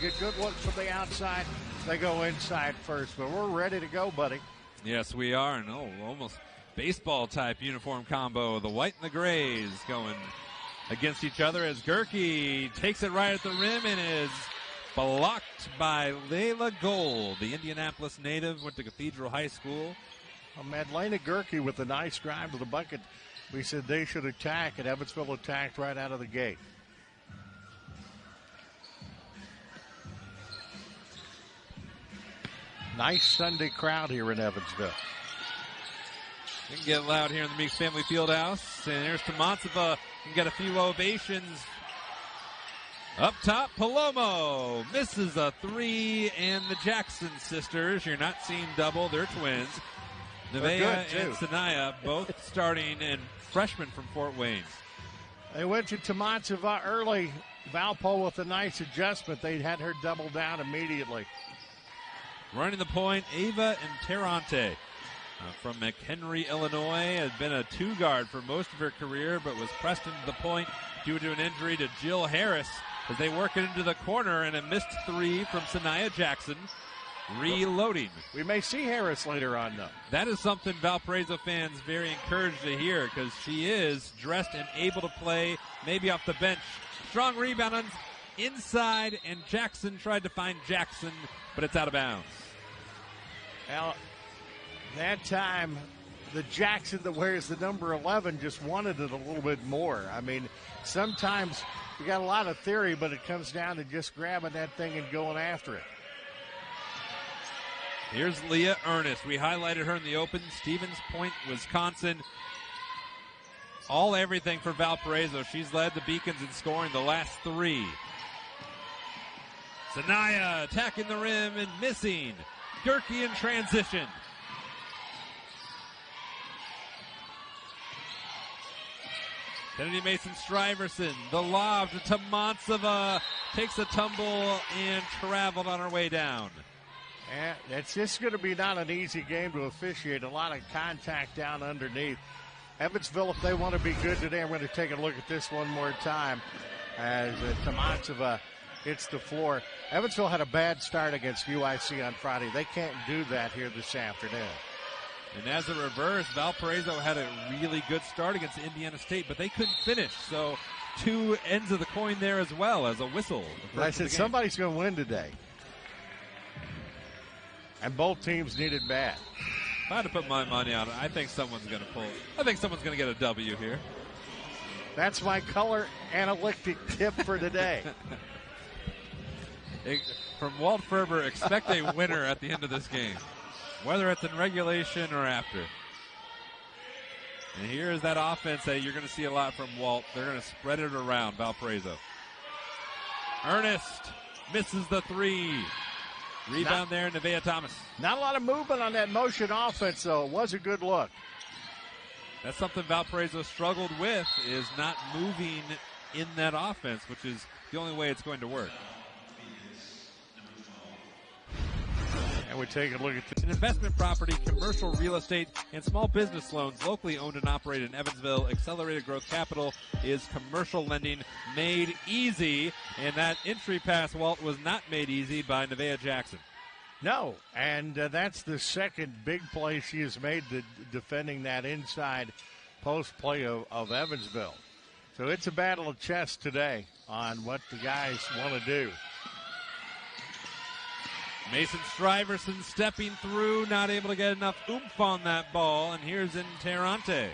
get good looks from the outside. They go inside first, but we're ready to go, buddy. Yes, we are. And almost baseball-type uniform combo. The white and the grays going against each other as Gerke takes it right at the rim and is blocked by Layla Gold. The Indianapolis native, went to Cathedral High School. Well, Madlena Gerke with a nice drive to the bucket. We said they should attack, and Evansville attacked right out of the gate. Nice Sunday crowd here in Evansville. It can get loud here in the Meeks Family Fieldhouse. And there's Tomansova. Can get a few ovations. Up top, Palomo misses a three, and the Jackson sisters, you're not seeing double, they're twins. Nevaeh and Sanaya, both starting and freshmen from Fort Wayne. They went to Tomansova early. Valpo with a nice adjustment. They had her double down immediately. Running the point, Ava and Terrante. From McHenry, Illinois, has been a two-guard for most of her career, but was pressed into the point due to an injury to Jill Harris as they work it into the corner, and a missed three from Sanaya Jackson. Reloading. We may see Harris later on, though. That is something Valparaiso fans very encouraged to hear, because she is dressed and able to play, maybe off the bench. Strong rebound on inside, and Jackson tried to find Jackson, but it's out of bounds. Now, that time, the Jackson that wears the number 11 just wanted it a little bit more. I mean, sometimes you got a lot of theory, but it comes down to just grabbing that thing and going after it. Here's Leah Ernest. We highlighted her in the open. Stevens Point, Wisconsin. Everything for Valparaiso. She's led the Beacons in scoring the last three. Sanaya attacking the rim and missing. Gerke in transition. Kennedy Mason-Stuyvesant, the lob to Tomansova, takes a tumble and traveled on her way down. Yeah, it's just going to be not an easy game to officiate. A lot of contact down underneath. Evansville, if they want to be good today, I'm going to take a look at this one more time as Tomansova hits the floor. Evansville had a bad start against UIC on Friday. They can't do that here this afternoon. And as a reverse, Valparaiso had a really good start against Indiana State, but they couldn't finish. So two ends of the coin there as well as a whistle. I said somebody's going to win today. And both teams need it bad. If I had to put my money on it, I think someone's going to pull. I think someone's going to get a W here. That's my color analytic tip for today. From Walt Ferber, expect a winner at the end of this game, whether it's in regulation or after. And here is that offense that you're going to see a lot from Walt. They're going to spread it around Valparaiso. Ernest misses the three. Rebound there, Nevaeh Thomas. Not a lot of movement on that motion offense, though. It was a good look. That's something Valparaiso struggled with, is not moving in that offense, which is the only way it's going to work. And we take a look at this. An investment property, commercial real estate, and small business loans locally owned and operated in Evansville. Accelerated Growth Capital is commercial lending made easy. And that entry pass, Walt, was not made easy by Nevaeh Jackson. No, and that's the second big play she has made defending that inside post play of Evansville. So it's a battle of chess today on what the guys want to do. Mason-Stuyvesant stepping through, not able to get enough oomph on that ball, and here's in Terrante.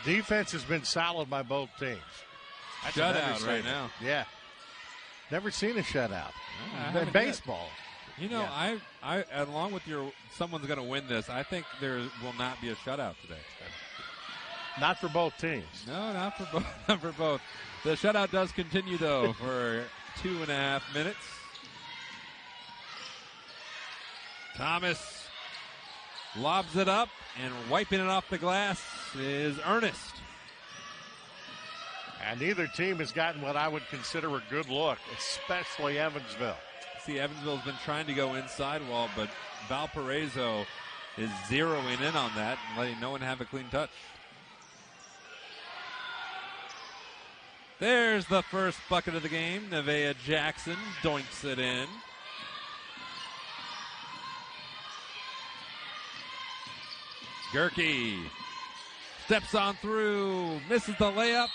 Defense has been solid by both teams. Shutout right now. Yeah. Never seen a shutout. In baseball. You know, yeah. I along with someone's going to win this, I think there will not be a shutout today. Not for both teams. No, not for both. Not for both. The shutout does continue, though, for 2.5 minutes. Thomas lobs it up, and wiping it off the glass is Ernest. And neither team has gotten what I would consider a good look, especially Evansville. See, Evansville's been trying to go inside Walt, but Valparaiso is zeroing in on that and letting no one have a clean touch. There's the first bucket of the game. Nevaeh Jackson doinks it in. Gerke steps on through, misses the layup,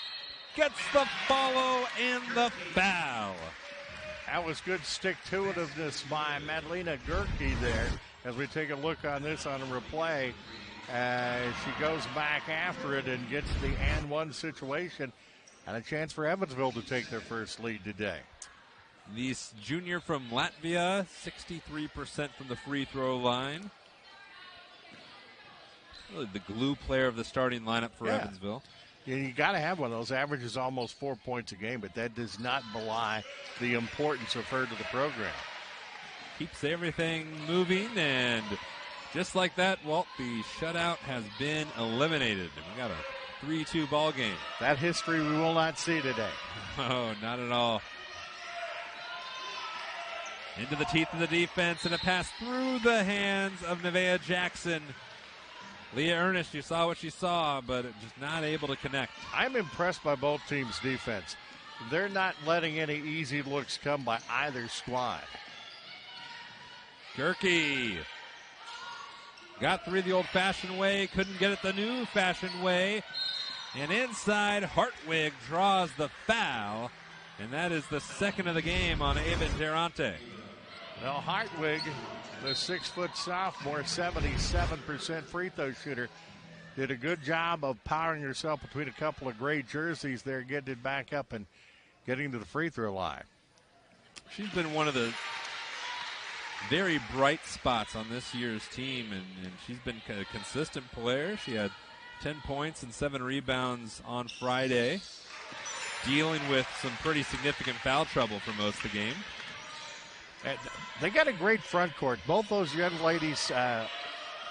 gets the follow and the foul. That was good stick-to-itiveness by Madlena Gerke there. As we take a look on this on a replay, she goes back after it and gets the and one situation and a chance for Evansville to take their first lead today. This junior from Latvia, 63% from the free throw line. Really the glue player of the starting lineup for Evansville. Yeah, you got to have one of those. Averages almost 4 points a game, but that does not belie the importance of her to the program. Keeps everything moving, and just like that, Walt, the shutout has been eliminated. We got a 3-2 ball game. That history we will not see today. Oh, not at all. Into the teeth of the defense, and a pass through the hands of Nevaeh Jackson. Leah Ernest, you saw what she saw, but just not able to connect. I'm impressed by both teams' defense. They're not letting any easy looks come by either squad. Gerke got three the old-fashioned way, couldn't get it the new-fashioned way. And inside, Hartwig draws the foul, and that is the second of the game on Ava Durante. Well, Hartwig, the 6-foot sophomore, 77% free throw shooter, did a good job of powering herself between a couple of gray jerseys there, getting it back up and getting to the free throw line. She's been one of the very bright spots on this year's team, and she's been a consistent player. She had 10 points and 7 rebounds on Friday, dealing with some pretty significant foul trouble for most of the game. They got a great front court. Both those young ladies,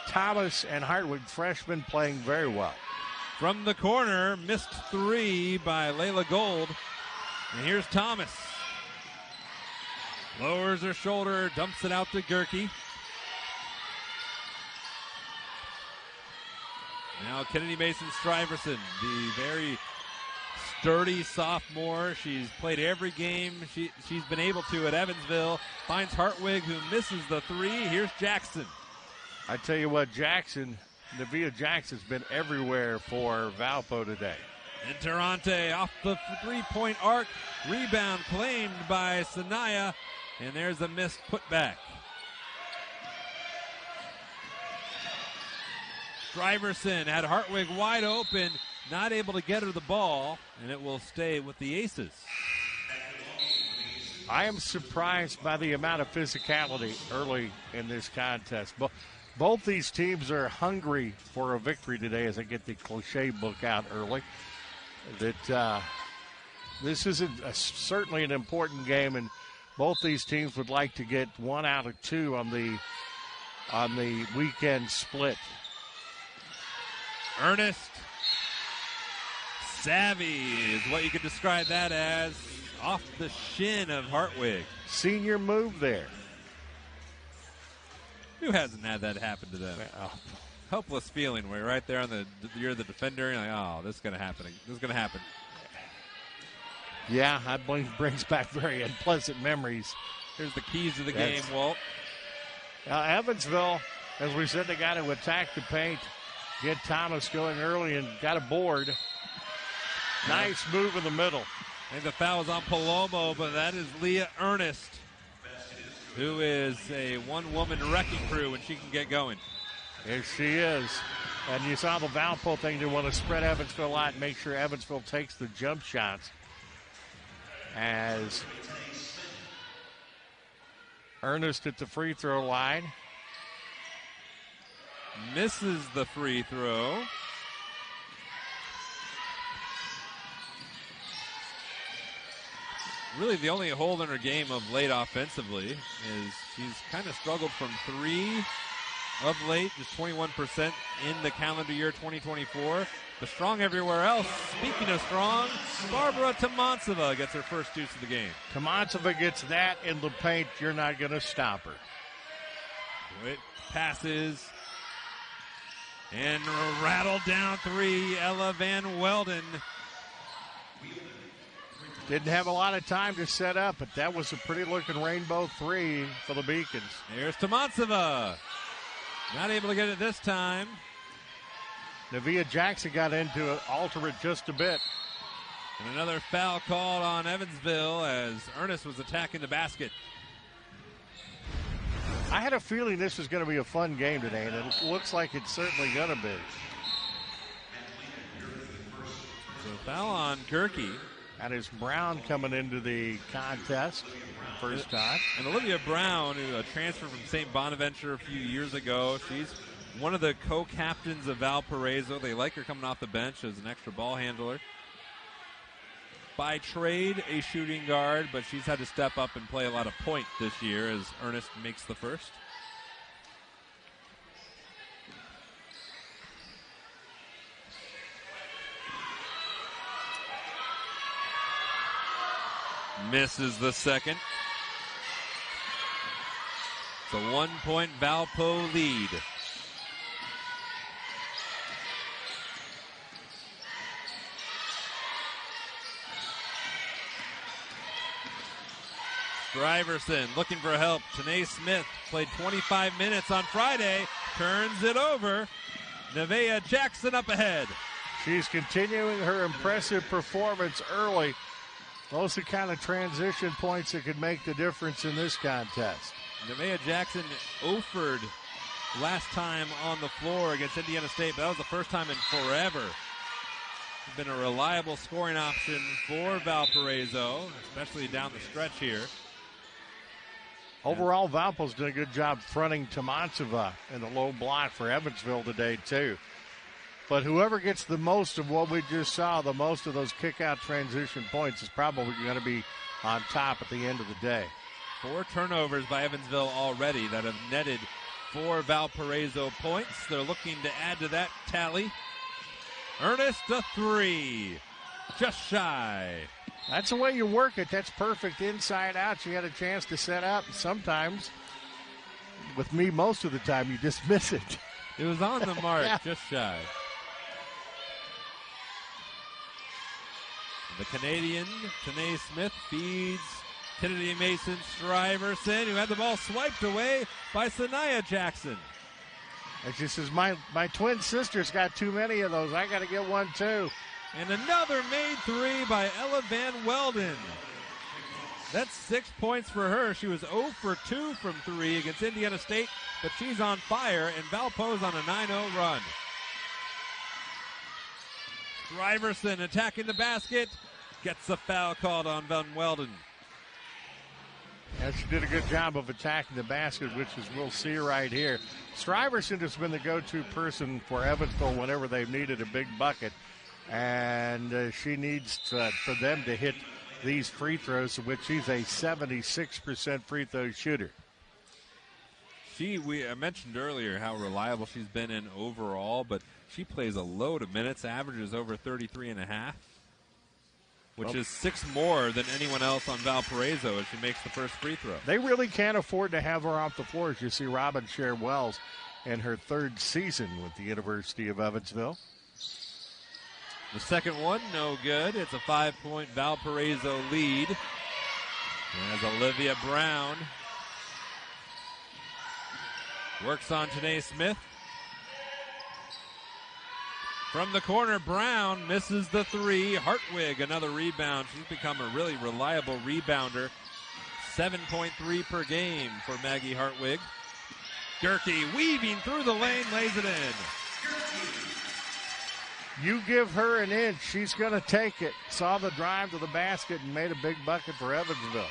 Thomas and Hartwig, freshmen, playing very well. From the corner, missed three by Layla Gold. And here's Thomas. Lowers her shoulder, dumps it out to Gerke. Now Kennedy Mason Stuyvesant, the very sturdy sophomore. She's played every game she's been able to at Evansville. Finds Hartwig, who misses the three. Here's Jackson. I tell you what, Nevaeh Jackson's been everywhere for Valpo today. And Durante off the three-point arc. Rebound claimed by Sanaya. And there's a missed putback. Stuyvesant had Hartwig wide open. Not able to get her the ball, and it will stay with the Aces. I am surprised by the amount of physicality early in this contest. Both these teams are hungry for a victory today, as I get the cliche book out early. That this is certainly an important game, and both these teams would like to get 1 out of 2 on the weekend split. Ernest. Savvy is what you could describe that as, off the shin of Hartwig. Senior move there. Who hasn't had that happen to them? Helpless feeling where you're right there you're the defender, and you're like, oh, this is going to happen. This is going to happen. Yeah, that brings back very unpleasant memories. Here's the keys to the game, Walt. Evansville, as we said, they got to attack the paint, get Thomas going early, and got a board. Nice move in the middle. I think the foul is on Palomo, but that is Leah Ernest, who is a one-woman wrecking crew when she can get going. Yes, she is. And you saw the Valpo thing. They want to spread Evansville out and make sure Evansville takes the jump shots. As Ernest at the free throw line. Misses the free throw. Really the only hole in her game of late offensively is she's kind of struggled from three of late, just 21% in the calendar year 2024. But strong everywhere else. Speaking of strong, Barbara Tomansova gets her first deuce of the game. Tomansova gets that in the paint. You're not going to stop her. It passes. And rattled down three, Ella Van Welden. Didn't have a lot of time to set up, but that was a pretty-looking rainbow three for the Beacons. Here's Tomansova. Not able to get it this time. Nevaeh Jackson got into it, alter it just a bit. And another foul called on Evansville as Ernest was attacking the basket. I had a feeling this was going to be a fun game today, and it looks like it's certainly going to be. So foul on Gerke. That is Brown coming into the contest first time. And Olivia Brown, who transferred from St. Bonaventure a few years ago, she's one of the co-captains of Valparaiso. They like her coming off the bench as an extra ball handler. By trade, a shooting guard, but she's had to step up and play a lot of point this year as Ernest makes the first. Misses the second. It's a 1-point Valpo lead. Stuyvesant looking for help. Tanae Smith played 25 minutes on Friday. Turns it over. Nevaeh Jackson up ahead. She's continuing her impressive performance early. Those are the kind of transition points that could make the difference in this contest. Nevaeh Jackson offered last time on the floor against Indiana State, but that was the first time in forever. She's been a reliable scoring option for Valparaiso, especially down the stretch here. Overall, Valpo's done a good job fronting Tomansova in the low block for Evansville today, too. But whoever gets the most of what we just saw, the most of those kick-out transition points, is probably going to be on top at the end of the day. 4 turnovers by Evansville already that have netted 4 Valparaiso points. They're looking to add to that tally. Ernest, a 3. Just shy. That's the way you work it. That's perfect inside out. You had a chance to set up. Sometimes, with me most of the time, you just miss it. It was on the mark, yeah. Just shy. The Canadian, Tanae Smith, feeds Kennedy Mason Stuyvesant, who had the ball swiped away by Sanaya Jackson. And she says, my twin sister's got too many of those. I got to get one, too. And another made 3 by Ella Van Welden. That's 6 points for her. She was 0 for 2 from 3 against Indiana State, but she's on fire, and Valpo's on a 9-0 run. Stuyvesant attacking the basket. Gets the foul called on Van Welden. Yeah, she did a good job of attacking the basket, which is we'll see right here. Stuyvesant has been the go-to person for Evansville whenever they've needed a big bucket. And she needs for them to hit these free throws, which she's a 76% free throw shooter. I mentioned earlier how reliable she's been in overall, but she plays a load of minutes, averages over 33.5, which is 6 more than anyone else on Valparaiso as she makes the first free throw. They really can't afford to have her off the floor, as you see Robin Sher-Wells in her 3rd season with the University of Evansville. The second one, no good. It's a 5-point Valparaiso lead. As Olivia Brown works on Tanae Smith. From the corner, Brown misses the 3. Hartwig, another rebound. She's become a really reliable rebounder. 7.3 per game for Maggie Hartwig. Gerke weaving through the lane, lays it in. You give her an inch, she's going to take it. Saw the drive to the basket and made a big bucket for Evansville.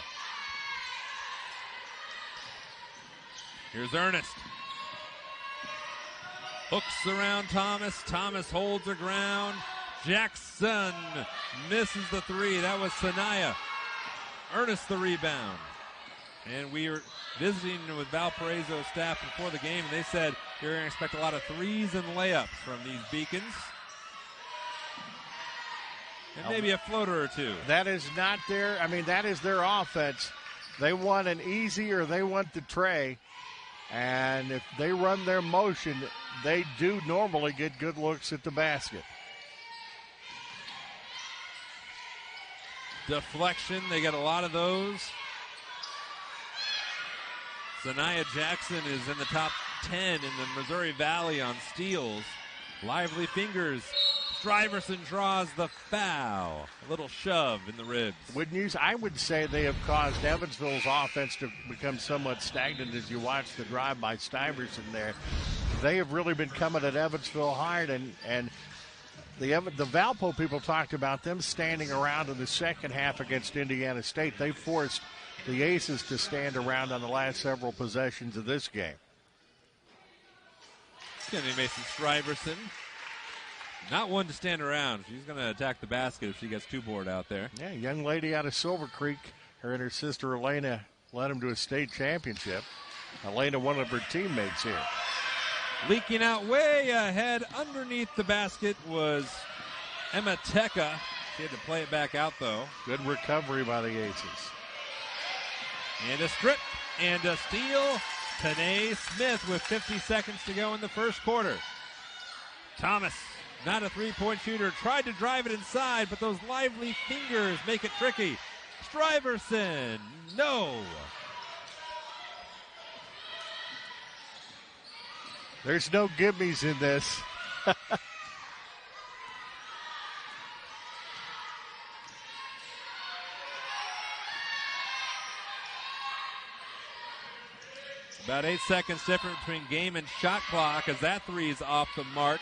Here's Ernest. Hooks around Thomas. Thomas holds her ground. Jackson misses the 3. That was Sanaya. Ernest the rebound. And we were visiting with Valparaiso staff before the game, and they said you're going to expect a lot of 3s and layups from these Beacons. And maybe a floater or 2. That is not that is their offense. They want an easy or they want the tray. And if they run their motion, they do normally get good looks at the basket. deflection. They get a lot of those. Zanaya Jackson is in the top 10 in the Missouri Valley on steals. Lively fingers. Stuyvesant draws the foul. A little shove in the ribs. I would say they have caused Evansville's offense to become somewhat stagnant as you watch the drive by Stuyvesant there. They have really been coming at Evansville hard, and the Valpo people talked about them standing around in the second half against Indiana State. They forced the Aces to stand around on the last several possessions of this game. Kennedy Mason Stuyvesant. Not one to stand around. She's going to attack the basket if she gets too bored out there. Yeah, young lady out of Silver Creek. Her and her sister Elena led them to a state championship. Elena, one of her teammates here. Leaking out way ahead underneath the basket was Emma Teka. She had to play it back out, though. Good recovery by the Aces. And a strip and a steal. Tanae Smith with 50 seconds to go in the first quarter. Thomas, not a three-point shooter, tried to drive it inside, but those lively fingers make it tricky. Stuyvesant, no. There's no gimmies in this. About 8 seconds difference between game and shot clock as that three is off the mark.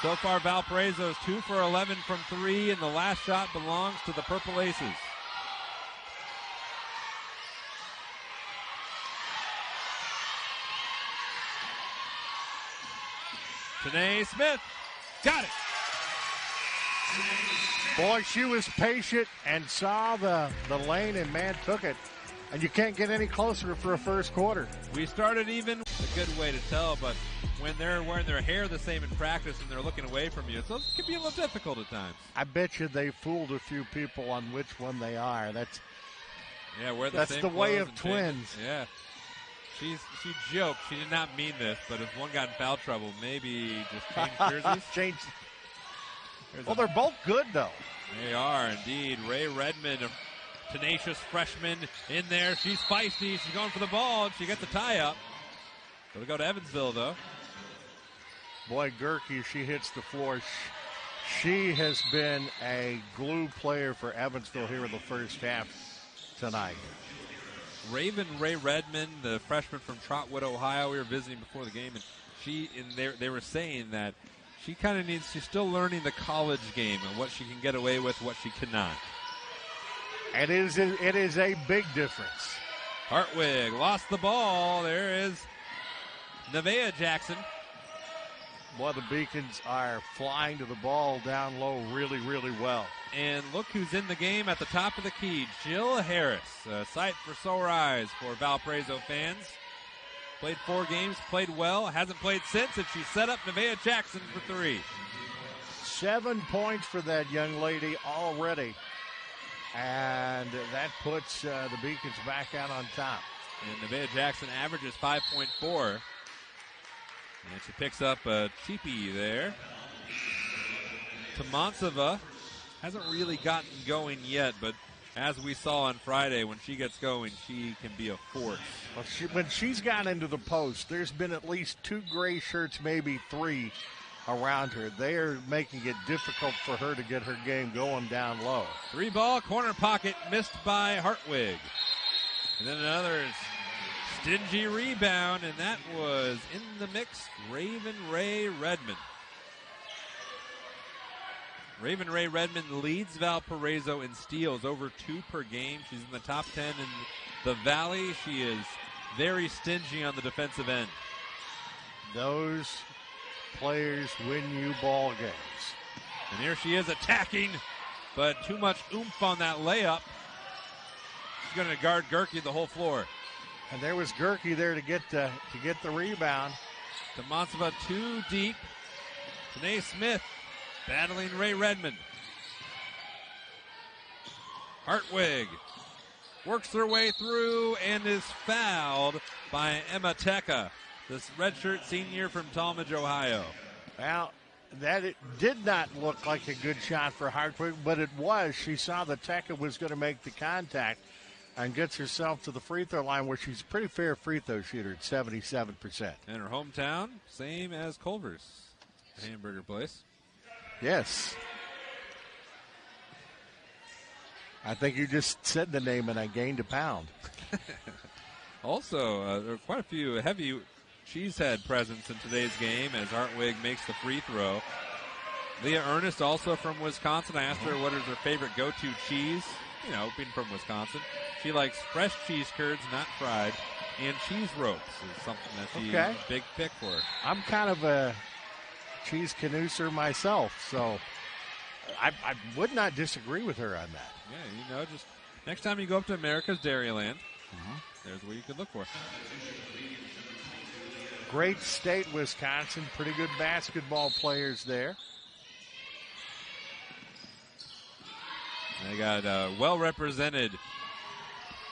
So far, Valparaiso is 2 for 11 from three, and the last shot belongs to the Purple Aces. Tanae Smith, got it. Boy, she was patient and saw the lane, and man took it. And you can't get any closer for a first quarter. We started even. A good way to tell, but when they're wearing their hair the same in practice and they're looking away from you, so it can be a little difficult at times. I bet you they fooled a few people on which one they are. That's the way of twins. Yeah. She joked. She did not mean this, but if one got in foul trouble, maybe just change jerseys. Well, they're both good, though. They are, indeed. Ray Redmond, a tenacious freshman in there. She's feisty. She's going for the ball, and she gets a tie-up. It'll go to Evansville, though. Boy, Gerke, she hits the floor. She has been a glue player for Evansville here in the first half tonight. Raven Ray Redmond, the freshman from Trotwood, Ohio, we were visiting before the game, and they were saying that she kind of she's still learning the college game and what she can get away with, what she cannot. And it is a big difference. Hartwig lost the ball. There is Nevaeh Jackson. Boy, the Beacons are flying to the ball down low really, really well. And look who's in the game at the top of the key, Jill Harris. A sight for sore eyes for Valparaiso fans. Played 4 games, played well, hasn't played since, and she set up Nevaeh Jackson for 3. 7 points for that young lady already. And that puts the Beacons back out on top. And Nevaeh Jackson averages 5.4. And she picks up a cheapie there. Tomansova hasn't really gotten going yet, but as we saw on Friday, when she gets going, she can be a force. Well, when she's got into the post, there's been at least 2 gray shirts, maybe 3 around her. They are making it difficult for her to get her game going down low. 3-ball corner pocket missed by Hartwig. And then another stingy rebound, and that was in the mix, Raven Ray Redmond. Raven Ray Redmond leads Valparaiso in steals, over 2 per game. She's in the top 10 in the Valley. She is very stingy on the defensive end. Those players win you ball games. And here she is attacking, but too much oomph on that layup. She's going to guard Gerke the whole floor. And there was Gerke there to get the rebound. Tomansova too deep. Tanae Smith battling Ray Redmond. Hartwig works her way through and is fouled by Emma Teka, this redshirt senior from Talmadge, Ohio. Well, that it did not look like a good shot for Hartwig, but it was. She saw the Tekka was going to make the contact and gets herself to the free throw line, where she's a pretty fair free throw shooter at 77%. And her hometown, same as Culver's, the hamburger place. Yes. I think you just said the name and I gained a pound. Also, there are quite a few heavy cheesehead presence in today's game as Hartwig makes the free throw. Leah Ernest, also from Wisconsin. I asked her what is her favorite go-to cheese. You know, being from Wisconsin, she likes fresh cheese curds, not fried, and cheese ropes is something that she's a big pick for. I'm kind of a cheese connoisseur myself, so I would not disagree with her on that. Yeah, you know, just next time you go up to America's Dairyland, there's what you could look for. Great state, Wisconsin. Pretty good basketball players there. They got well represented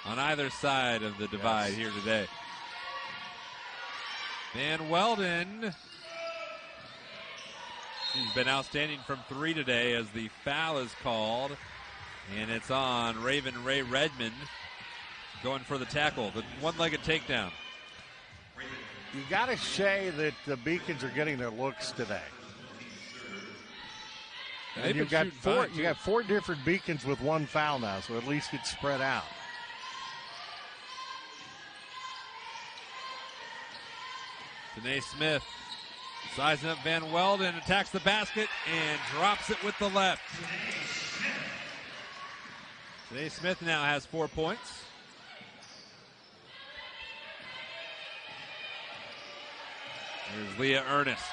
on either side of the divide here today. Van Weldon, she's been outstanding from three today as the foul is called. And it's on Raven Ray Redmond going for the tackle, the one-legged takedown. You got to say that the Beacons are getting their looks today. And you got four different Beacons with one foul now, so at least it's spread out. Danae Smith sizing up Van Weldon, attacks the basket and drops it with the left. Danae Smith now has 4 points. Here's Leah Ernest.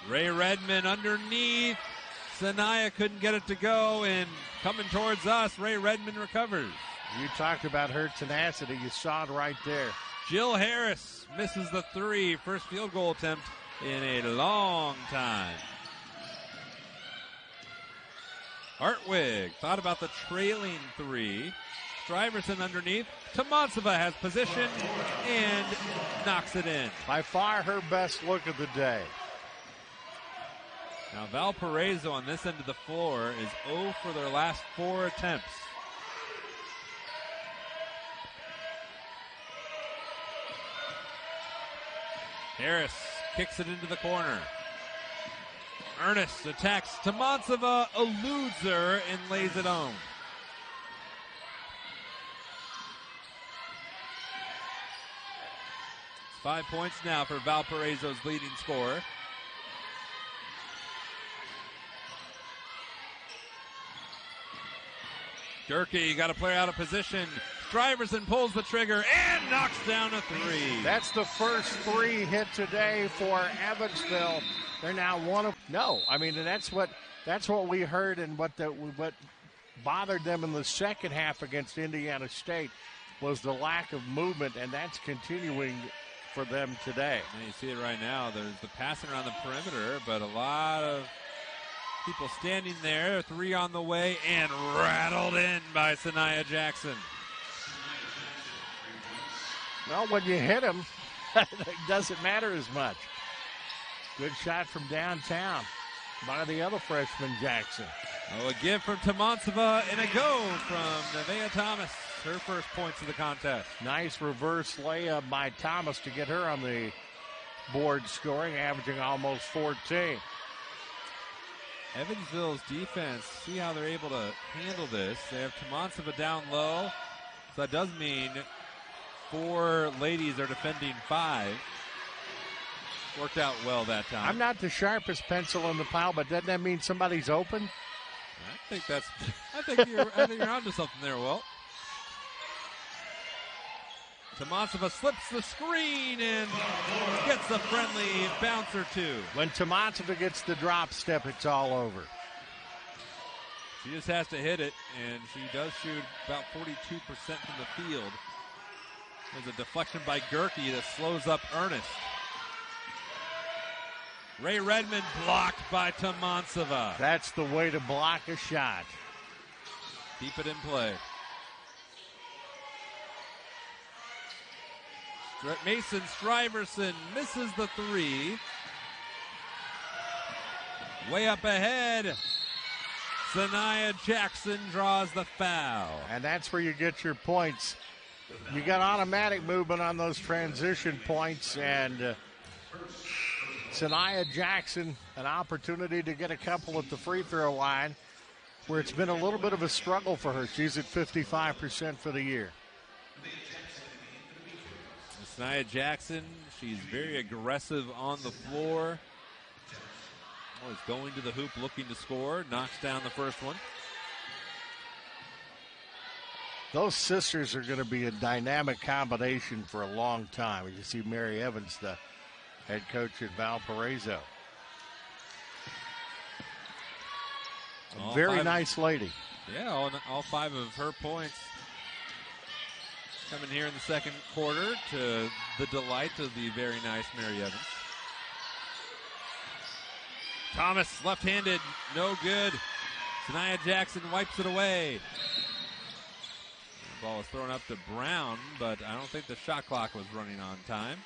Ray Redmond underneath. Sanaya couldn't get it to go, and coming towards us, Ray Redmond recovers. You talked about her tenacity. You saw it right there. Jill Harris misses the three. First field goal attempt in a long time. Hartwig thought about the trailing three. Stuyvesant underneath. Tomansova has position and knocks it in. By far her best look of the day. Now Valparaiso on this end of the floor is 0 for their last 4 attempts. Harris kicks it into the corner. Ernest attacks Tomansova, eludes her, and lays it home. It's 5 points now for Valparaiso's leading scorer. Gerke got a player out of position. Stuyvesant pulls the trigger and knocks down a three. That's the first three hit today for Evansville. They're now one of and that's what we heard, and what bothered them in the second half against Indiana State was the lack of movement, and that's continuing for them today. And you see it right now. There's the passing around the perimeter, but a lot of people standing there. Three on the way and rattled in by Sanaya Jackson. Well, when you hit him, it doesn't matter as much. Good shot from downtown by the other freshman, Jackson. Oh, a give from Tomansova and a go from Nevaeh Thomas. Her first points of the contest. Nice reverse layup by Thomas to get her on the board scoring, averaging almost 14. Evansville's defense, see how they're able to handle this. They have Tomansova down low. So that does mean 4 ladies are defending 5. Worked out well that time. I'm not the sharpest pencil in the pile, but doesn't that mean somebody's open? I think you're onto something there, Walt. Tomansova slips the screen and gets a friendly bounce or two. When Tomansova gets the drop step, it's all over. She just has to hit it, and she does shoot about 42% from the field. There's a deflection by Gerke that slows up Ernest. Ray Redmond blocked by Tomansova. That's the way to block a shot. Keep it in play. Mason Stuyverson misses the three. Way up ahead, Sanaya Jackson draws the foul. And that's where you get your points. You got automatic movement on those transition points, and Sanaya Jackson, an opportunity to get a couple at the free throw line, where it's been a little bit of a struggle for her. She's at 55% for the year. Sanaya Jackson, she's very aggressive on the floor. Always going to the hoop looking to score. Knocks down the first one. Those sisters are going to be a dynamic combination for a long time. You see Mary Evans, the head coach at Valparaiso. A very nice lady. Yeah, all 5 of her points coming here in the second quarter to the delight of the very nice Mary Evans. Thomas, left-handed, no good. Sanaya Jackson wipes it away. The ball is thrown up to Brown, but I don't think the shot clock was running on time.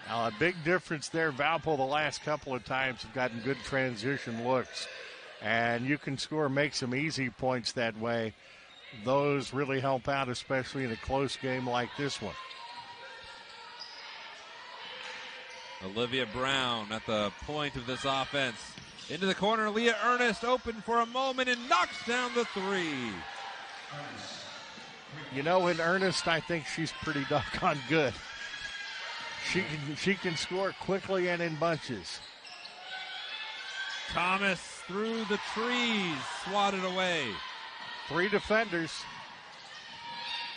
Now, a big difference there. Valpo the last couple of times have gotten good transition looks. And you can score, make some easy points that way. Those really help out, especially in a close game like this one. Olivia Brown at the point of this offense. Into the corner, Leah Ernest open for a moment and knocks down the three. You know, in Ernest, I think she's pretty doggone good. She can score quickly and in bunches. Thomas through the trees, swatted away. 3 defenders.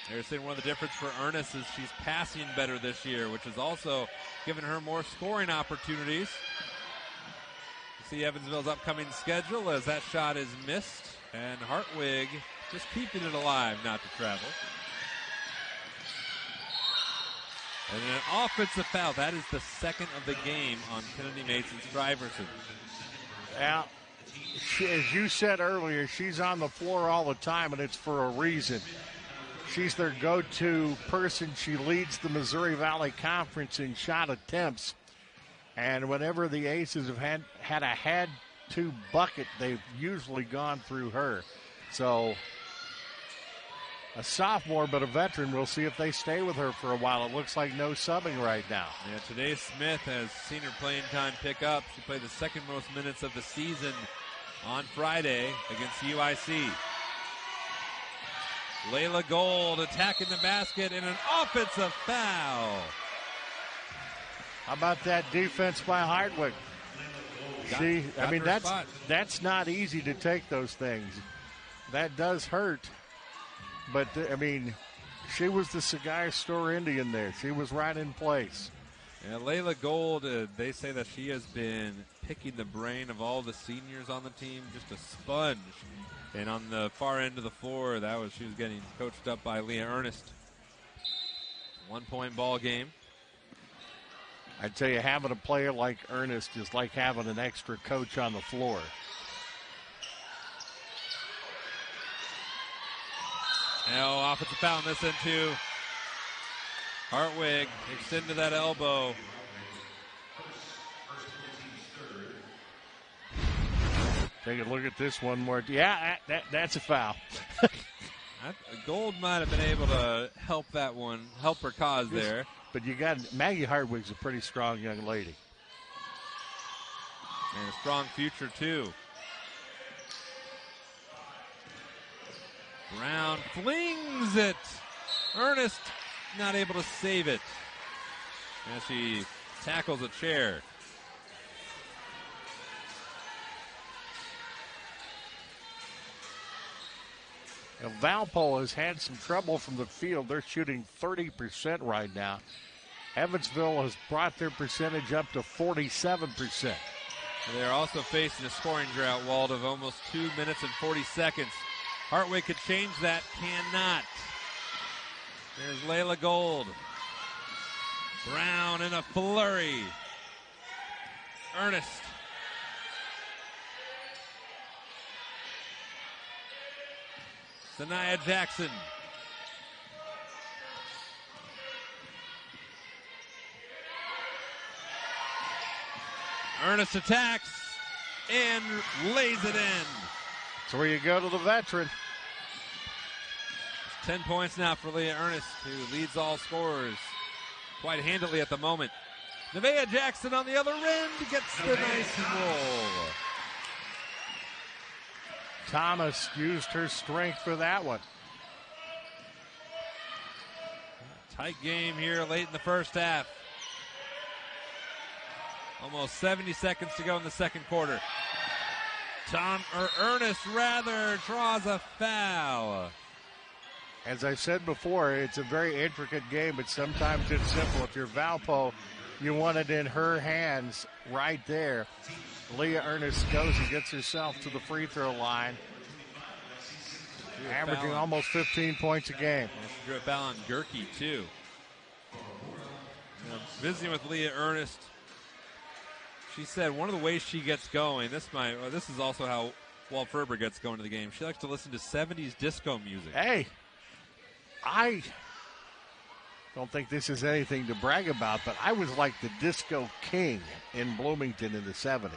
They're saying one of the difference for Ernest is she's passing better this year, which has also given her more scoring opportunities. See Evansville's upcoming schedule as that shot is missed, and Hartwig just keeping it alive not to travel. And an offensive foul. That is the second of the game on Kennedy Mason Stuyverson. Now, as you said earlier, she's on the floor all the time, and it's for a reason. She's their go-to person. She leads the Missouri Valley Conference in shot attempts. And whenever the Aces have had a had-to bucket, they've usually gone through her. So a sophomore, but a veteran. We'll see if they stay with her for a while. It looks like no subbing right now. Yeah, today Smith has seen her playing time pick up. She played the second most minutes of the season on Friday against UIC. Layla Gold attacking the basket and an offensive foul. How about that defense by Hartwig? That's not easy to take those things. That does hurt. But, she was the cigar store Indian there. She was right in place. Yeah, Layla Gold, they say that she has been picking the brain of all the seniors on the team, just a sponge. And on the far end of the floor, she was getting coached up by Leah Ernest. 1-point ball game. I tell you, having a player like Ernest is like having an extra coach on the floor. Now, offensive foul in this end, too. Hartwig extend to that elbow. Take a look at this one more. Yeah, that's a foul. Gold might have been able to help her cause there. But you got Maggie Hartwig's a pretty strong young lady. And a strong future, too. Brown flings it. Ernest not able to save it as she tackles a chair. Now, Valpo has had some trouble from the field. They're shooting 30% right now. Evansville has brought their percentage up to 47%. They're also facing a scoring drought, Walt, of almost 2 minutes and 40 seconds. Hartwig could change that, cannot. There's Layla Gold. Brown in a flurry. Ernest. Sanaya Jackson. Ernest attacks and lays it in. That's where you go to the veteran. 10 points now for Leah Ernest, who leads all scorers quite handily at the moment. Nevaeh Jackson on the other end gets the nice roll. Thomas used her strength for that one. Tight game here late in the first half. Almost 70 seconds to go in the second quarter. Ernest draws a foul. As I said before, it's a very intricate game, but sometimes it's simple. If you're Valpo, you want it in her hands right there. Leah Ernest goes and gets herself to the free throw line, averaging almost 15 points a game. She drew a foul on Gerke, too. Visiting with Leah Ernest, she said one of the ways she gets going, this is also how Walt Ferber gets going to the game. She likes to listen to 70s disco music. Hey, I don't think this is anything to brag about, but I was like the disco king in Bloomington in the 70s.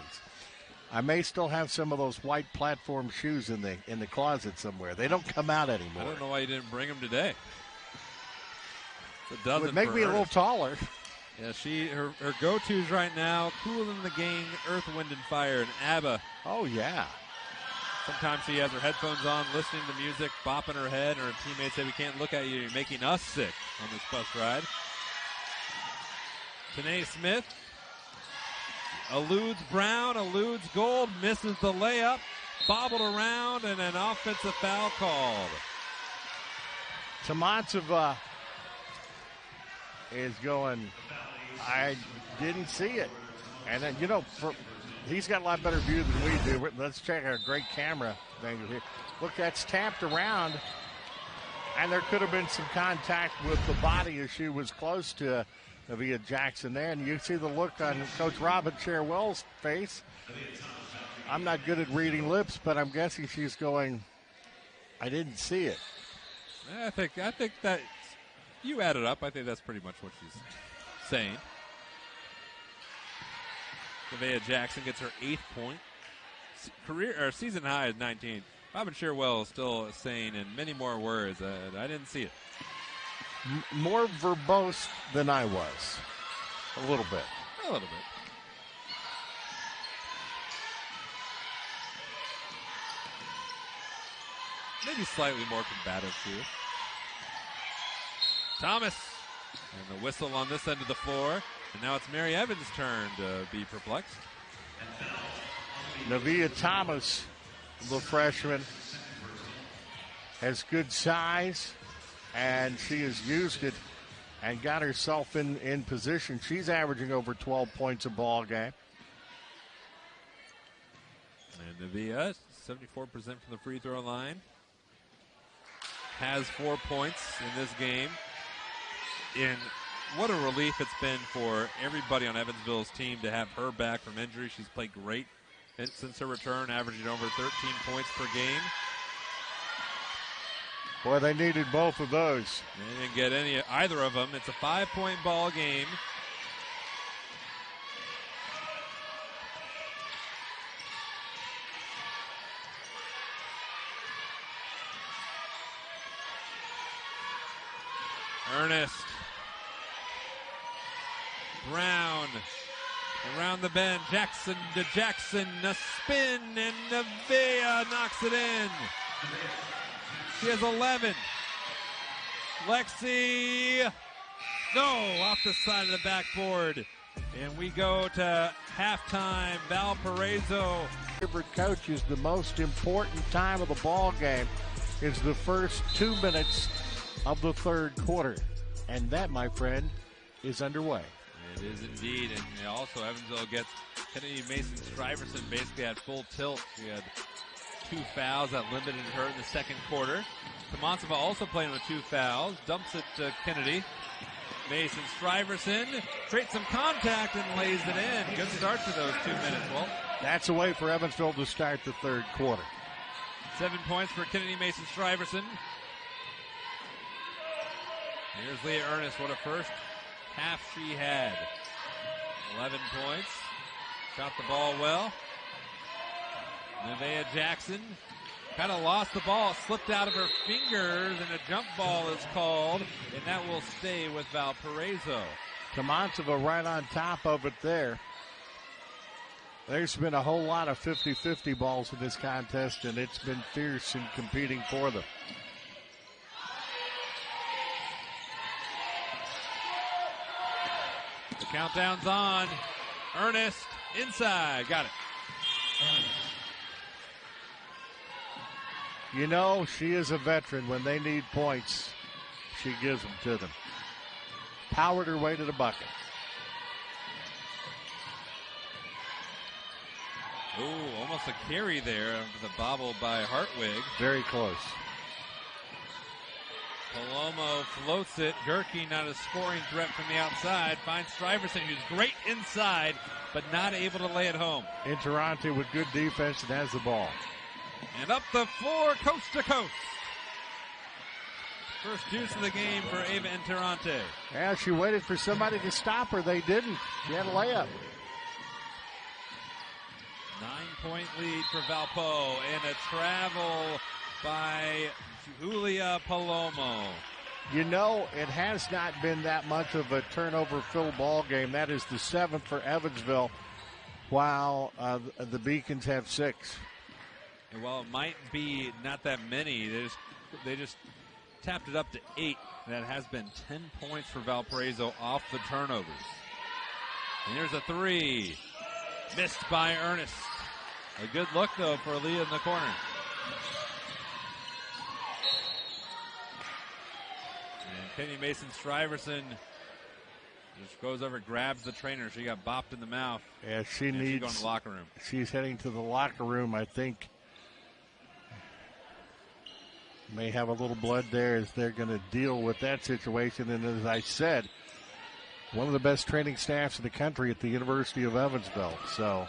I may still have some of those white platform shoes in the closet somewhere. They don't come out anymore. I don't know why you didn't bring them today. It's a dozen. Would make me a little taller. Yeah, her go-tos right now, Cool in the Gang, Earth, Wind, and Fire, and ABBA. Oh, yeah. Sometimes she has her headphones on, listening to music, bopping her head, and her teammates say, we can't look at you, you're making us sick on this bus ride. Tanae Smith eludes Brown, eludes Gold, misses the layup, bobbled around, and an offensive foul called. Tomatsova is going, I didn't see it. And then, he's got a lot better view than we do. Let's check our great camera angle here. Look, that's tapped around, and there could have been some contact with the body as she was close to Nevaeh Jackson there. And you see the look on Coach Robin Cherwell's face. I'm not good at reading lips, but I'm guessing she's going, I didn't see it. I think that you add it up. I think that's pretty much what she's saying. Nevaeh Jackson gets her 8th point. Season high is 19. Robin Cherwell is still saying in many more words, I didn't see it. More verbose than I was. A little bit. A little bit. Maybe slightly more combative, too. Thomas. And the whistle on this end of the floor. And now it's Mary Evans' turn to be perplexed. Nevaeh Thomas, the freshman, has good size, and she has used it and got herself in position. She's averaging over 12 points a ball game. And Nevaeh, 74% from the free throw line, has 4 points in this game. What a relief it's been for everybody on Evansville's team to have her back from injury. She's played great since her return, averaging over 13 points per game. Boy, they needed both of those. They didn't get either of them. It's a 5-point ball game. Ernest. Brown around the bend. Jackson to Jackson. A spin, and Nevaeh knocks it in. She has 11. Lexi. No, off the side of the backboard. And we go to halftime. Valparaiso. Favorite coaches, the most important time of the ball game is the first 2 minutes of the third quarter. And that, my friend, is underway. It is indeed, and also Evansville gets Kennedy Mason-Stuyvesant basically at full tilt. She had 2 fouls that limited her in the second quarter. Tomatsova also playing with 2 fouls, dumps it to Kennedy. Mason-Stuyvesant creates some contact and lays it in. Good start to those 2 minutes, Walt. That's a way for Evansville to start the third quarter. 7 points for Kennedy Mason-Stuyvesant. Here's Leah Ernest. What a first half she had. 11 points. Shot the ball well. Nevaeh Jackson kind of lost the ball, slipped out of her fingers, and a jump ball is called, and that will stay with Valparaiso. Tomansova right on top of it there. There's been a whole lot of 50-50 balls in this contest, and it's been fierce in competing for them. The countdown's on. Ernest inside. Got it. You know, she is a veteran. When they need points, she gives them to them. Powered her way to the bucket. Ooh, almost a carry there of the bobble by Hartwig. Very close. Palomo floats it. Gerke not a scoring threat from the outside. Finds Stuyvesant, who's great inside, but not able to lay it home. Interante with good defense and has the ball. And up the floor, coast to coast. First deuce of the game for Ava Interante. Yeah, she waited for somebody to stop her. They didn't. She had a layup. 9-point lead for Valpo, and a travel by Julia Palomo. You know, it has not been that much of a turnover-filled ball game. That is the 7th for Evansville, while the Beacons have 6. And while it might be not that many, they just tapped it up to 8. That has been 10 points for Valparaiso off the turnovers. And here's a 3. Missed by Ernest. A good look, though, for Aaliyah in the corner. And Kenny Mason-Stuyvesant just goes over, grabs the trainer. She got bopped in the mouth. Yeah, she's going to the locker room. She's heading to the locker room, I think. May have a little blood there as they're going to deal with that situation. And as I said, one of the best training staffs in the country at the University of Evansville. So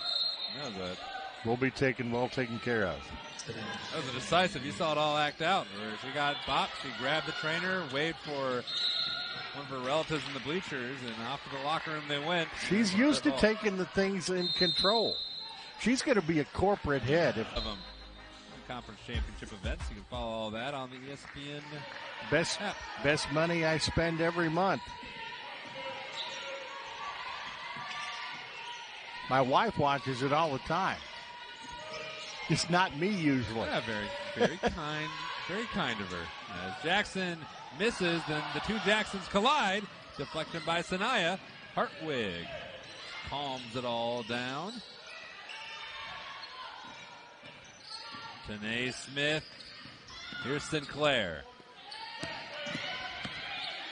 we'll be well taken care of. That was a decisive. You saw it all act out. Where she got bopped, she grabbed the trainer, waved for one of her relatives in the bleachers, and off to the locker room they went. She's used to taking the things in control. She's going to be a corporate head. Conference championship events. You can follow all that on the ESPN app. Best money I spend every month. My wife watches it all the time. It's not me usually. Yeah, very kind of her. As Jackson misses, then the two Jacksons collide. Deflected by Sanaya. Hartwig calms it all down. Tanae Smith. Here's Sinclair.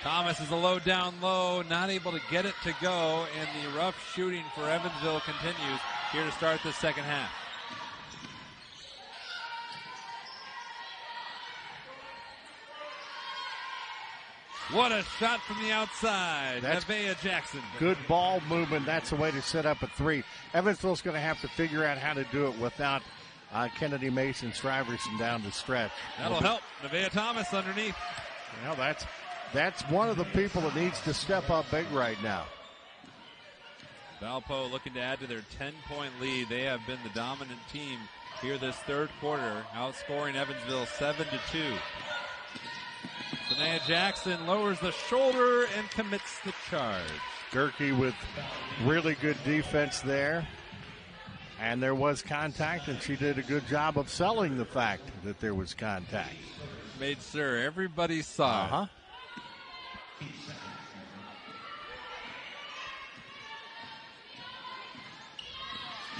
Thomas is a low down low, not able to get it to go, and the rough shooting for Evansville continues here to start the second half. What a shot from the outside. Nevaeh Jackson. Good ball movement. That's the way to set up a 3. Evansville's going to have to figure out how to do it without Kennedy Mason-Stuyvesant down the stretch. That'll help. Nevaeh Thomas underneath. Well, that's one of the people that needs to step up big right now. Valpo looking to add to their 10-point lead. They have been the dominant team here this third quarter, outscoring Evansville 7-2. Nevaeh Jackson lowers the shoulder and commits the charge. Gerke with really good defense there. And there was contact, and she did a good job of selling the fact that there was contact. Made sure everybody saw it.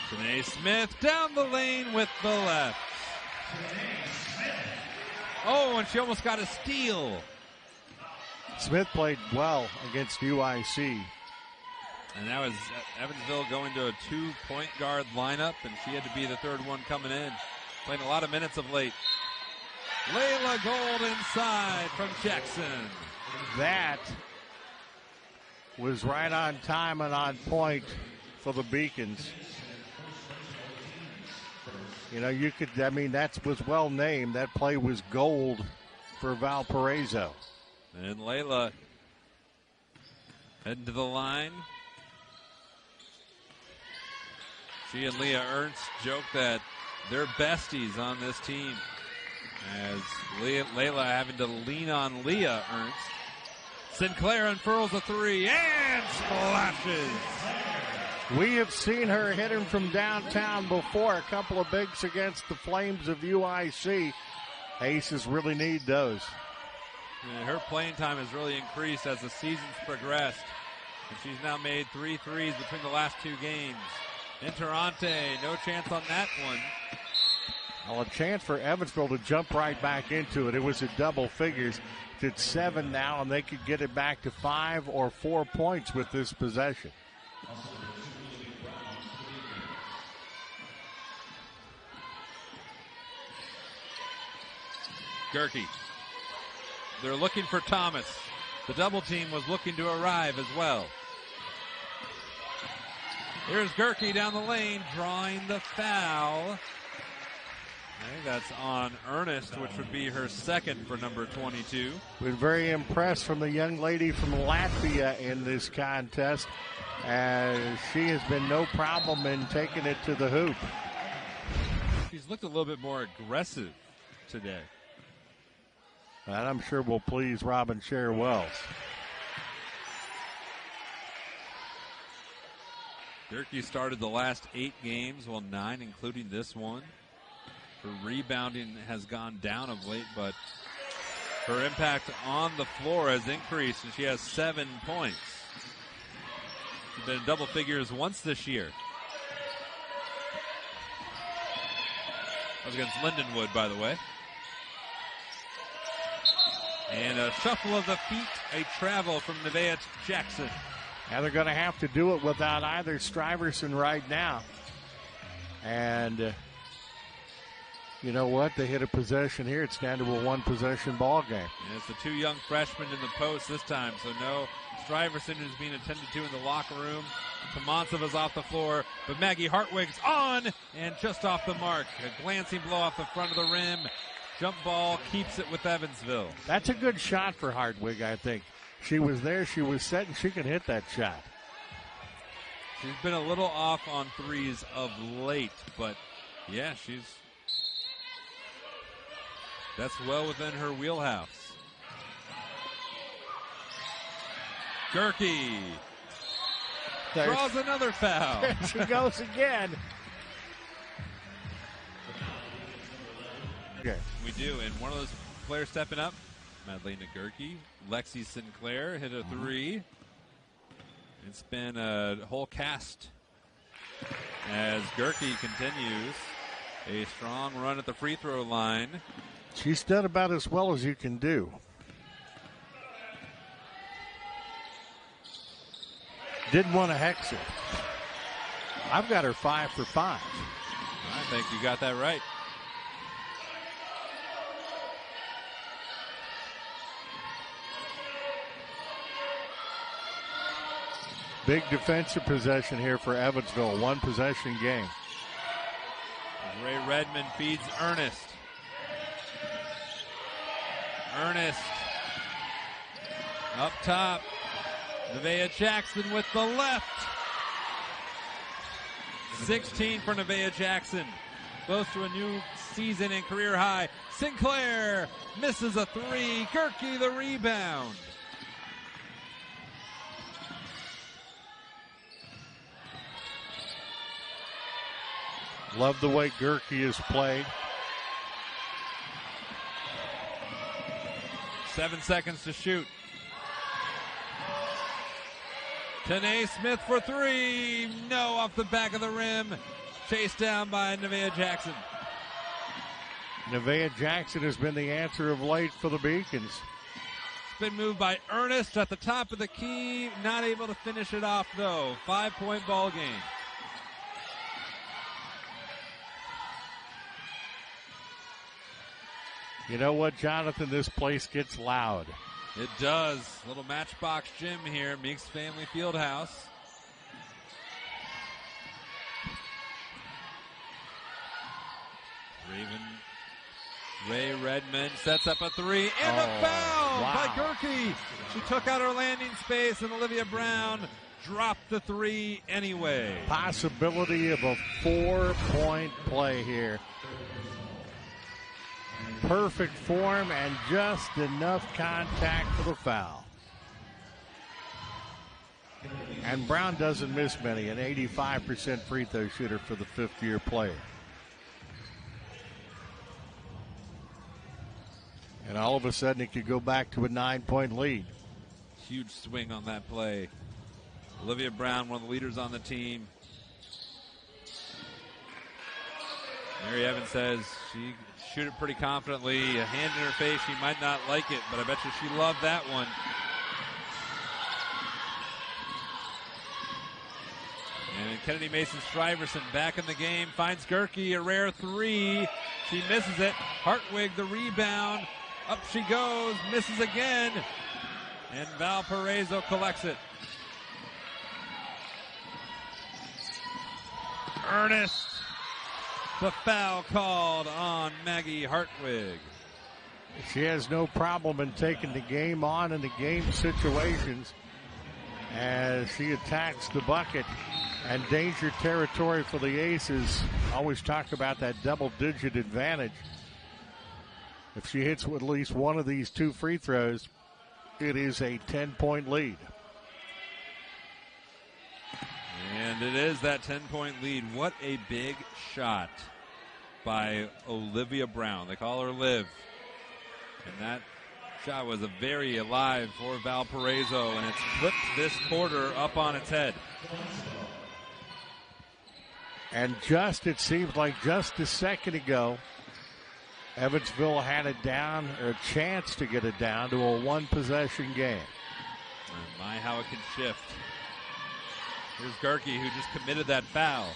Tanae Smith down the lane with the left. Oh, and she almost got a steal. Smith played well against UIC. And that was Evansville going to a 2-point guard lineup, and she had to be the third one coming in. Playing a lot of minutes of late. Layla Gold inside from Jackson. That was right on time and on point for the Beacons. You know, that was well named. That play was gold for Valparaiso. And Layla heading to the line. She and Leah Ernst joke that they're besties on this team, as Layla having to lean on Leah Ernst. Sinclair unfurls a three and splashes. We have seen her hit him from downtown before. A couple of bigs against the Flames of UIC. Aces really need those. And her playing time has really increased as the season's progressed. And she's now made 3 threes between the last 2 games. Interante, no chance on that one. Well, a chance for Evansville to jump right back into it. It was at double figures. It's at 7 now, and they could get it back to 5 or 4 points with this possession. Gerke. They're looking for Thomas. The double team was looking to arrive as well. Here's Gerke down the lane, drawing the foul. I think that's on Ernest, which would be her second for number 22. Been very impressed from the young lady from Latvia in this contest, as she has been no problem in taking it to the hoop. She's looked a little bit more aggressive today. That I'm sure will please Robin Sher Wells. Gerke started the last 8 games, well 9 including this one. Her rebounding has gone down of late, but her impact on the floor has increased, and she has 7 points. She's been in double figures once this year. That was against Lindenwood, by the way. And a shuffle of the feet, a travel from Nevaeh Jackson. Now they're going to have to do it without either Stuyvesant right now. And you know what? They hit a possession here. It's down to a 1-possession ball game. And it's the 2 young freshmen in the post this time, so no Stuyvesant who's being attended to in the locker room. Tomanceva's off the floor, but Maggie Hartwig's on and just off the mark. A glancing blow off the front of the rim. Jump ball keeps it with Evansville. That's a good shot for Hartwig, I think. She was there, she was set, and she can hit that shot. She's been a little off on threes of late, but yeah, that's well within her wheelhouse. Gerke draws another foul. There she goes again. Okay. We do, and one of those players stepping up, Madlena Gerke. Lexi Sinclair hit a 3. It's been a whole cast as Gerke continues a strong run at the free throw line. She's done about as well as you can do. Didn't want to hex it. I've got her 5 for 5. I think you got that right. Big defensive possession here for Evansville. 1-possession game. Ray Redmond feeds Ernest. Ernest up top. Nevaeh Jackson with the left. 16 for Nevaeh Jackson. Close to a new season and career high. Sinclair misses a 3. Gerke the rebound. Love the way Gerke has played. 7 seconds to shoot. Tanae Smith for 3. No, off the back of the rim. Chased down by Nevaeh Jackson. Nevaeh Jackson has been the answer of late for the Beacons. It's been moved by Ernest at the top of the key. Not able to finish it off, though. 5-point ball game. You know what, Jonathan? This place gets loud. It does. Little Matchbox Gym here, Meeks Family Fieldhouse. Ray Redmond sets up a 3 and a foul by Gerke. She took out her landing space, and Olivia Brown dropped the three anyway. Possibility of a 4-point play here. Perfect form and just enough contact for the foul. And Brown doesn't miss many, an 85% free throw shooter for the fifth-year player. And all of a sudden it could go back to a 9-point lead. Huge swing on that play. Olivia Brown, one of the leaders on the team. Mary Evans says she shoot it pretty confidently. A hand in her face, she might not like it, but I bet you she loved that one. And Kennedy Mason-Stuyvesant back in the game. Finds Gerke, a rare three. She misses it. Hartwig, the rebound. Up she goes. Misses again. And Valparaiso collects it. Ernest. The foul called on Maggie Hartwig. She has no problem in taking the game on in the game situations as she attacks the bucket. And danger territory for the Aces. Always talk about that double-digit advantage. If she hits with at least one of these two free throws, it is a 10-point lead. And it is that 10-point lead. What a big shot by Olivia Brown. They call her Liv. And that shot was a very alive for Valparaiso, and it's flipped this quarter up on its head. And it seems like just a second ago, Evansville had it down, or a chance to get it down to a one-possession game. And my, how it can shift. Here's Gerke, who just committed that foul.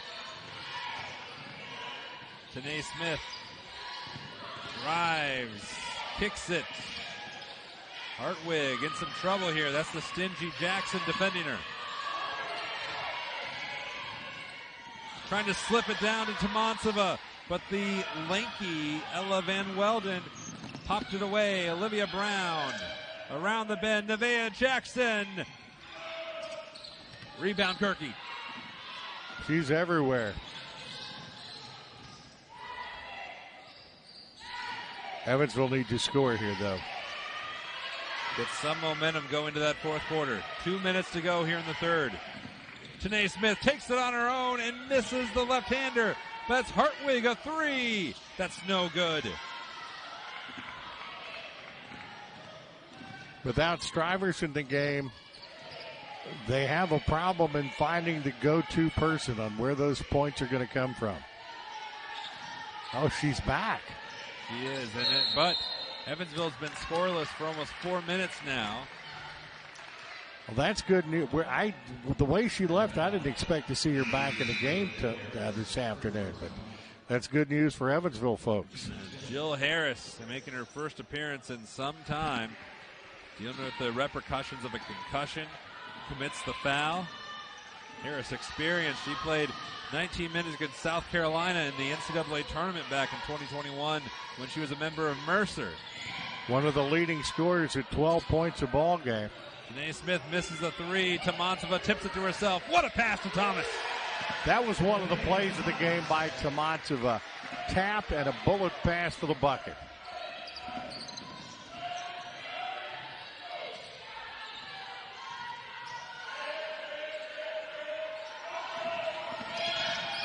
Tanae Smith drives, kicks it. Hartwig in some trouble here. That's the stingy Jackson defending her. Trying to slip it down to Tomansova, but the lanky Ella Van Welden popped it away. Olivia Brown around the bend. Nevaeh Jackson. Rebound Gerke. She's everywhere. Evansville needs to score here, though. Get some momentum going to that fourth quarter. 2 minutes to go here in the third. Tanae Smith takes it on her own and misses the left-hander. That's Hartwig, a three. That's no good. Without Strivers in the game, they have a problem in finding the go-to person on where those points are going to come from. Oh, she's back. She is, but Evansville's been scoreless for almost 4 minutes now. Well, that's good news. The way she left, I didn't expect to see her back in the game this afternoon, but that's good news for Evansville folks. Jill Harris making her first appearance in some time, dealing with the repercussions of a concussion, commits the foul. Harris experienced. She played 19 minutes against South Carolina in the NCAA tournament back in 2021 when she was a member of Mercer. One of the leading scorers at 12 points a ball game. Tanae Smith misses a three. Tomansova tips it to herself. What a pass to Thomas. That was one of the plays of the game by Tomansova. Tap and a bullet pass for the bucket.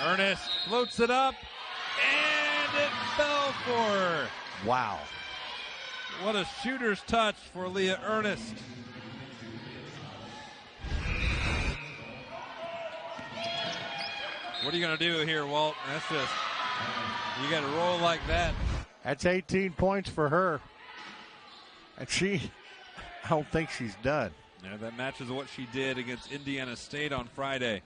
Ernest floats it up, and it fell for her. Wow. What a shooter's touch for Leah Ernest. What are you going to do here, Walt? That's just, you got to roll like that. That's 18 points for her. And I don't think she's done. Yeah, that matches what she did against Indiana State on Friday.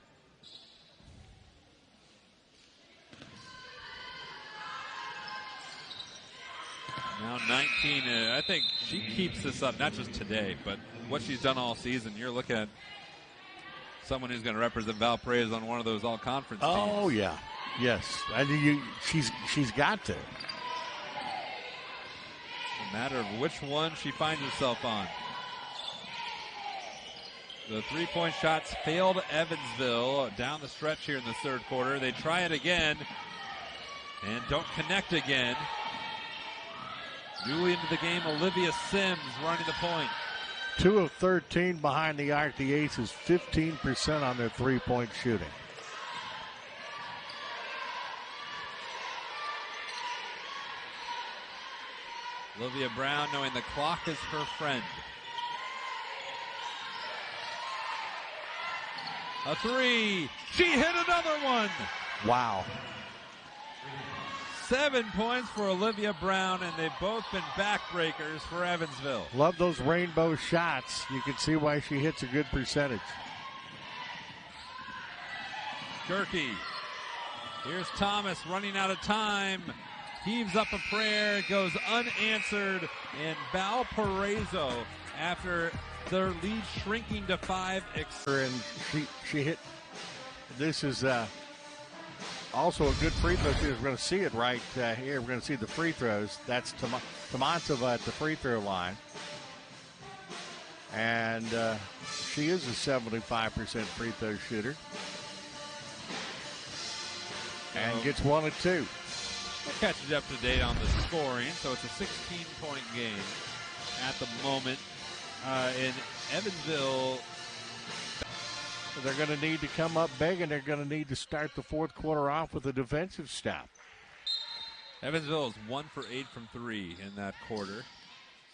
Now 19, I think she keeps this up, not just today, but what she's done all season. You're looking at someone who's going to represent Valparaiso on one of those all-conference teams. Oh, yeah. Yes. I mean, she's got to. A matter of which one she finds herself on. The three-point shots failed Evansville down the stretch here in the third quarter. They try it again and don't connect again. Newly into the game, Olivia Sims running the point. 2 of 13 behind the arc. The Aces 15% on their three-point shooting. Olivia Brown knowing the clock is her friend. A three. She hit another one. Wow. 7 points for Olivia Brown, and they've both been backbreakers for Evansville. Love those rainbow shots. You can see why she hits a good percentage. Gerke. Here's Thomas running out of time. Heaves up a prayer. Goes unanswered. And Valparaiso, after their lead shrinking to 5. And she hit. This is also a good free throw. We're going to see it right here. We're going to see the free throws. That's Tomatsova at the free throw line. And she is a 75% free throw shooter. And gets 1 of 2. We'll catch you up to date on the scoring. So it's a 16-point game at the moment in Evansville. They're going to need to come up big, and they're going to need to start the fourth quarter off with a defensive stop. Evansville is 1 for 8 from 3 in that quarter.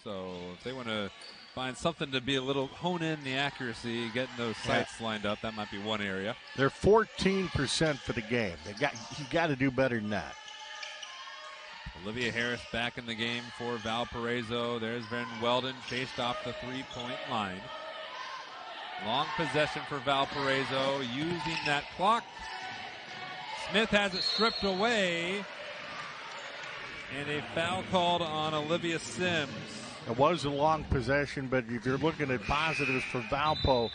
So if they want to find something to be a little hone in the accuracy, getting those sights lined up, that might be one area. They're 14% for the game. You got to do better than that. Olivia Harris back in the game for Valparaiso. There's Van Weldon chased off the three-point line. Long possession for Valparaiso, using that clock. Smith has it stripped away. And a foul called on Olivia Sims. It was a long possession, but if you're looking at positives for Valpo,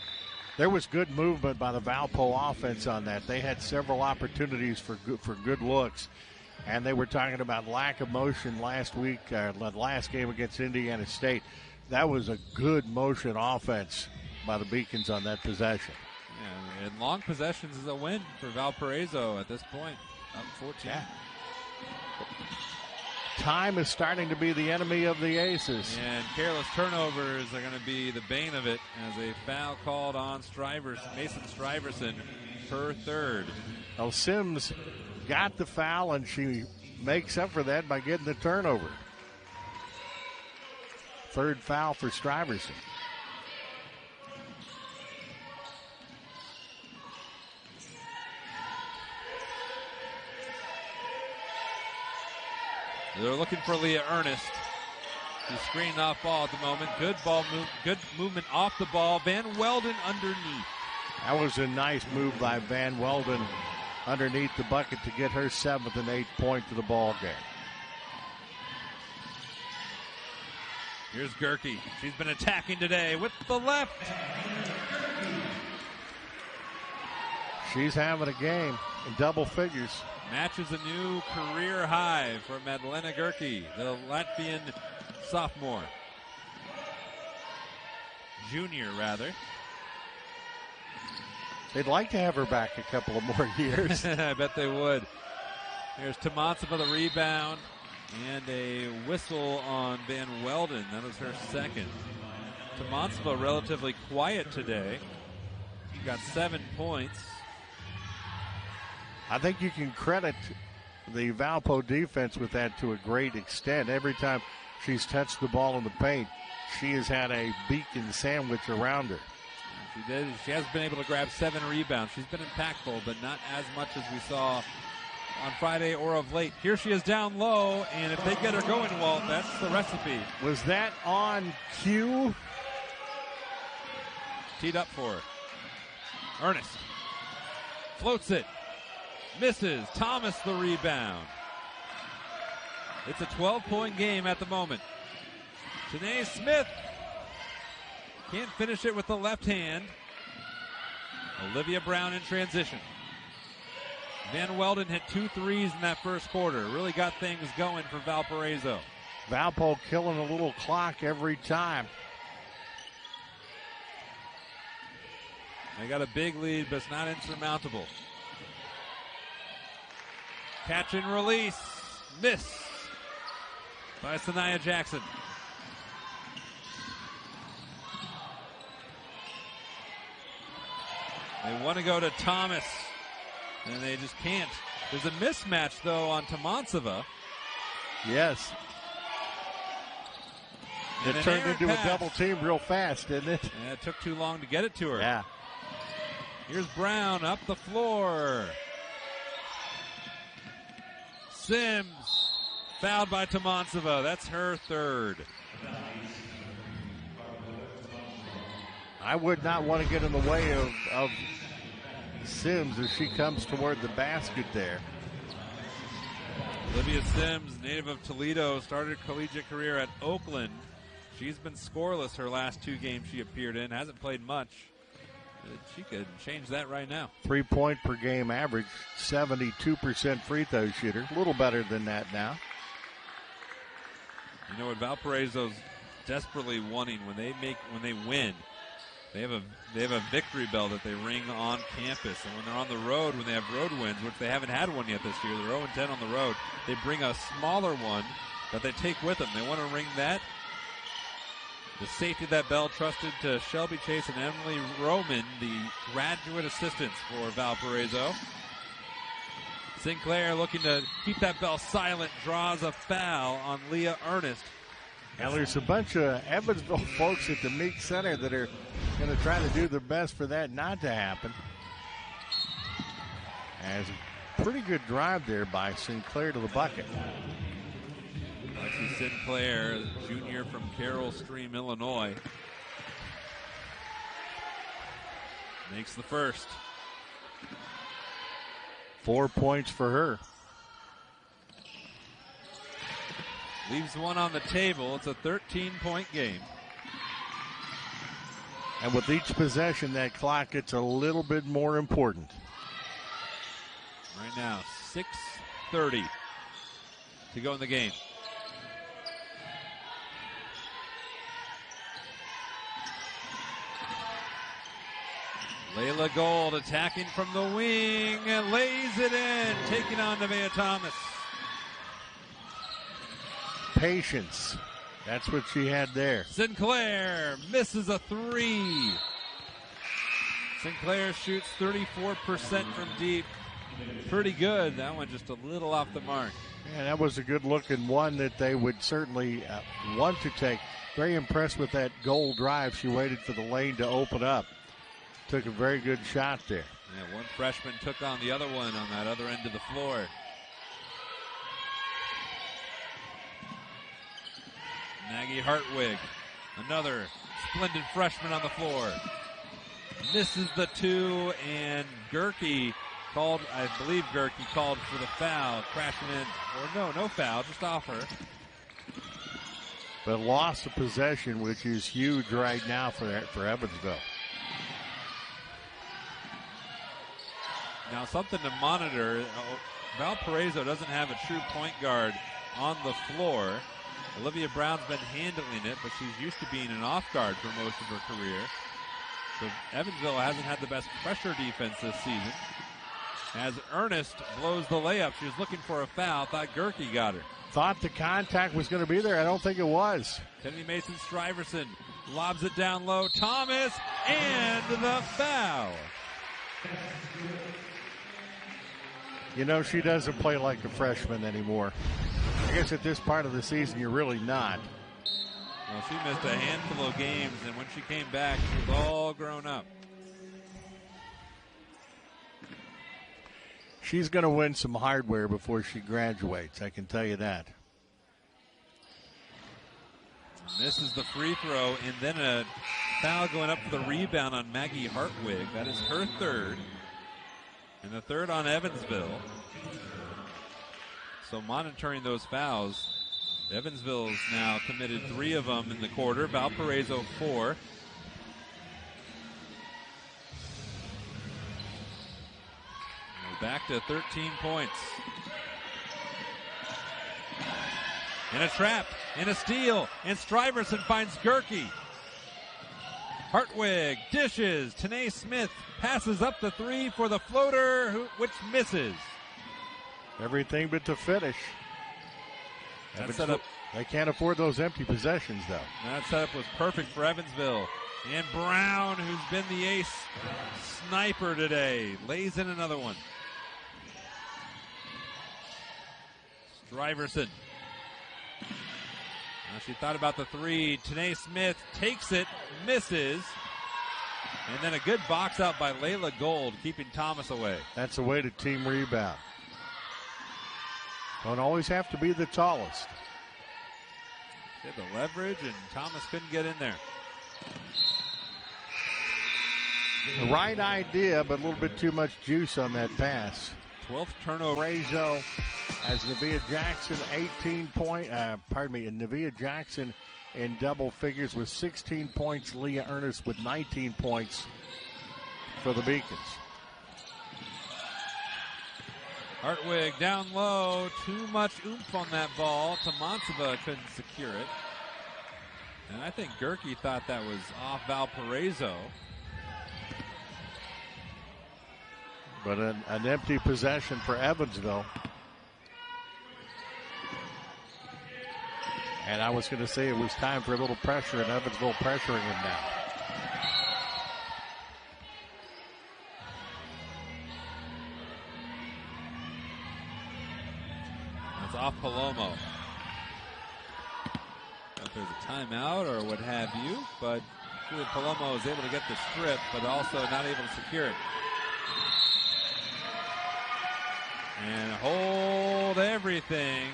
there was good movement by the Valpo offense on that. They had several opportunities for good looks. And they were talking about lack of motion last week, last game against Indiana State. That was a good motion offense by the Beacons on that possession. Yeah, and long possessions is a win for Valparaiso at this point. Up 14. Yeah. Time is starting to be the enemy of the Aces. And careless turnovers are going to be the bane of it as a foul called on Mason Stuyverson, her third. Well, Sims got the foul, and she makes up for that by getting the turnover. Third foul for Stuyverson. They're looking for Leah Ernest. She's screening off ball at the moment. Good movement off the ball. Van Weldon underneath. That was a nice move by Van Weldon underneath the bucket to get her 7th and 8th point to the ball game. Here's Gerke. She's been attacking today with the left. She's having a game in double figures. Matches a new career high for Madlena Gerke, the Latvian sophomore. Junior, rather. They'd like to have her back a couple of more years. I bet they would. Here's Tomatsova, the rebound, and a whistle on Van Weldon. That was her second. Tomatsova relatively quiet today. She got 7 points. I think you can credit the Valpo defense with that to a great extent. Every time she's touched the ball in the paint, she has had a beacon sandwich around her. She did. She has been able to grab 7 rebounds. She's been impactful, but not as much as we saw on Friday or of late. Here she is down low, and if they get her going, Walt, that's the recipe. Was that on cue? Teed up for her. Ernest floats it. Misses. Thomas the rebound. It's a 12-point game at the moment. Janae Smith can't finish it with the left hand. Olivia Brown in transition. Van Weldon hit 2 threes in that first quarter. Really got things going for Valparaiso. Valpo killing a little clock every time. They got a big lead, but it's not insurmountable. Catch and release. Miss by Sanaya Jackson. They want to go to Thomas, and they just can't. There's a mismatch, though, on Tomansova. Yes. It turned into a double team real fast, didn't it? Yeah, it took too long to get it to her. Yeah. Here's Brown up the floor. Sims fouled by Tomansova. That's her third. I would not want to get in the way of Sims as she comes toward the basket there. Olivia Sims, native of Toledo, started her collegiate career at Oakland. She's been scoreless her last 2 games she appeared in. Hasn't played much. She could change that right now. 3-point per game average, 72% free throw shooter. A little better than that now. You know what Valparaiso's desperately wanting when they win. They have a victory bell that they ring on campus, and when they're on the road, when they have road wins, which they haven't had one yet this year, they're 0-10 on the road. They bring a smaller one that they take with them. They want to ring that. The safety of that bell trusted to Shelby Chase and Emily Roman, the graduate assistants for Valparaiso. Sinclair looking to keep that bell silent, draws a foul on Leah Ernest. And there's a bunch of Evansville folks at the Meek Center that are going to try to do their best for that not to happen. As a pretty good drive there by Sinclair to the bucket. Lexi Sinclair, junior from Carroll Stream, Illinois, makes the first. 4 points for her. Leaves one on the table. It's a 13-point game. And with each possession, that clock gets a little bit more important. Right now, 6:30 to go in the game. Layla Gold attacking from the wing and lays it in, taking on Nevaeh Thomas. Patience. That's what she had there. Sinclair misses a 3. Sinclair shoots 34% from deep. Pretty good. That one just a little off the mark. Yeah, that was a good looking one that they would certainly want to take. Very impressed with that goal drive. She waited for the lane to open up. Took a very good shot there. Yeah, one freshman took on the other one on that other end of the floor. Maggie Hartwig, another splendid freshman on the floor. Misses the 2, and Gerke called, I believe Gerke called for the foul, crashing in, or no foul, just off her. But lost of possession, which is huge right now for Evansville. Now something to monitor. Valparaiso doesn't have a true point guard on the floor. Olivia Brown's been handling it, but she's used to being an off guard for most of her career. So Evansville hasn't had the best pressure defense this season. As Ernest blows the layup, she was looking for a foul, thought Gerke got her. Thought the contact was going to be there. I don't think it was. Kennedy Mason-Stuyvesant lobs it down low. Thomas, and the foul. You know, she doesn't play like a freshman anymore. I guess at this part of the season, you're really not. Well, she missed a handful of games, and when she came back, she was all grown up. She's going to win some hardware before she graduates, I can tell you that. Misses the free throw, and then a foul going up for the rebound on Maggie Hartwig. That is her third. And the third on Evansville. So monitoring those fouls, Evansville's now committed 3 of them in the quarter. Valparaiso 4. We're back to 13 points. And a trap, and a steal, and Stuyvesant finds Gerke. Hartwig dishes. Tanae Smith passes up the three for the floater, which misses. Everything but to finish. That setup, they can't afford those empty possessions, though. That setup was perfect for Evansville. And Brown, who's been the ace sniper today, lays in another one. Stuyvesant. Now she thought about the three. Tanae Smith takes it, misses. And then a good box out by Layla Gold, keeping Thomas away. That's a way to team rebound. Don't always have to be the tallest. She had the leverage, and Thomas couldn't get in there. The right idea, but a little bit too much juice on that pass. 12th turnover. Valparaiso as Nevaeh Jackson, Nevaeh Jackson in double figures with 16 points. Leah Ernest with 19 points for the Beacons. Hartwig down low. Too much oomph on that ball. Tomansova couldn't secure it. And I think Gerke thought that was off Valparaiso. But an empty possession for Evansville. And I was going to say it was time for a little pressure, and Evansville pressuring him now. That's off Palomo. If there's a timeout or what have you, but Palomo was able to get the strip, but also not able to secure it. And hold everything.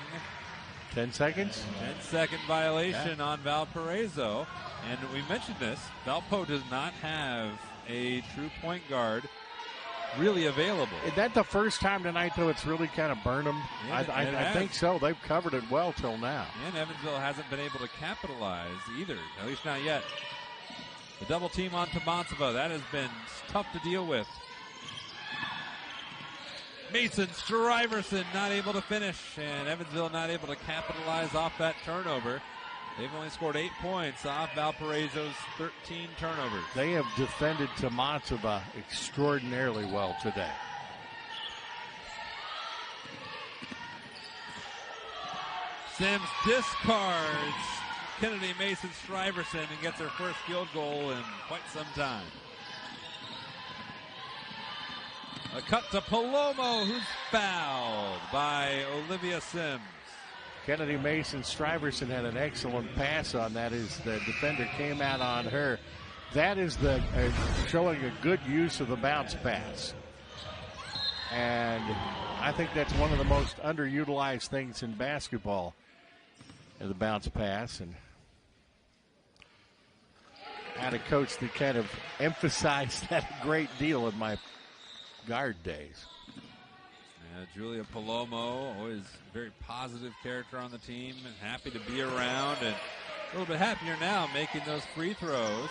10 seconds? 10-second violation on Valparaiso. And we mentioned this. Valpo does not have a true point guard really available. Is that the first time tonight, though, it's really kind of burned them? I think so. They've covered it well till now. And Evansville hasn't been able to capitalize either, at least not yet. The double team on Tomansova, that has been tough to deal with. Mason Stuyvesant not able to finish, and Evansville not able to capitalize off that turnover. They've only scored 8 points off Valparaiso's 13 turnovers. They have defended Tomansova extraordinarily well today. Sims discards Kennedy Mason Stuyvesant and gets her first field goal in quite some time. A cut to Palomo, who's fouled by Olivia Sims. Kennedy Mason Stuyvesant had an excellent pass on that as the defender came out on her. That is showing a good use of the bounce pass. And I think that's one of the most underutilized things in basketball, is the bounce pass. And I had a coach that kind of emphasized that a great deal in my guard days. Yeah, Julia Palomo, always very positive character on the team and happy to be around, and a little bit happier now making those free throws.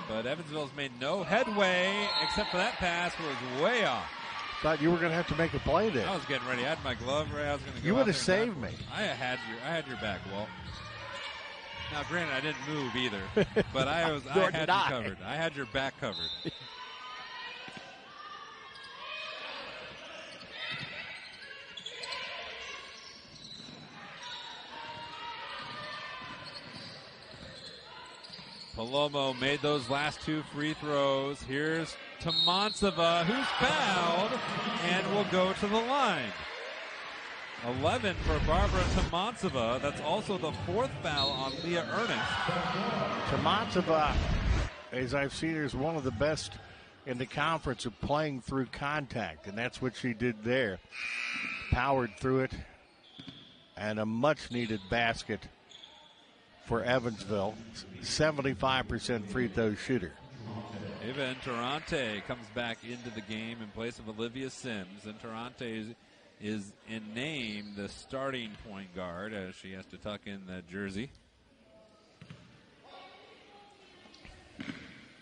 But Evansville's made no headway except for that pass was way off. Thought you were going to have to make a play there. I was getting ready. I had my glove ready. I was going to go. You would have saved me. I had your back, Walt. Now, granted, I didn't move either, but I had you covered. I had your back covered. Palomo made those last two free throws. Here's Tomansova, who's fouled and will go to the line. 11 for Barbara Tomansova. That's also the fourth foul on Leah Ernest. Tomansova, as I've seen her, is one of the best in the conference of playing through contact, and that's what she did there. Powered through it, and a much-needed basket for Evansville. 75% free throw shooter. Eva Interante comes back into the game in place of Olivia Sims. Interante is in name the starting point guard as she has to tuck in the jersey.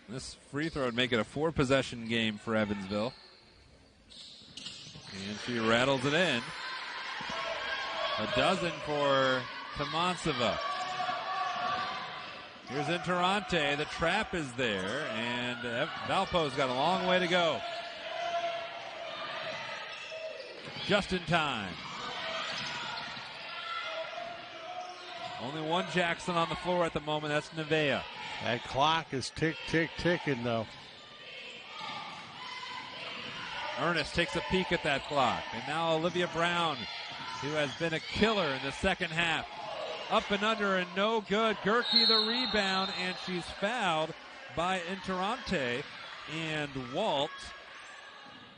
This free throw would make it a 4-possession game for Evansville. And she rattles it in. A dozen for Tomansova. Here's Interante. The trap is there, and Valpo's got a long way to go. Just in time. Only one Jackson on the floor at the moment. That's Nevaeh. That clock is ticking, though. Ernest takes a peek at that clock. And now Olivia Brown, who has been a killer in the second half. Up and under and no good. Gerke the rebound, and she's fouled by Interante and Walt.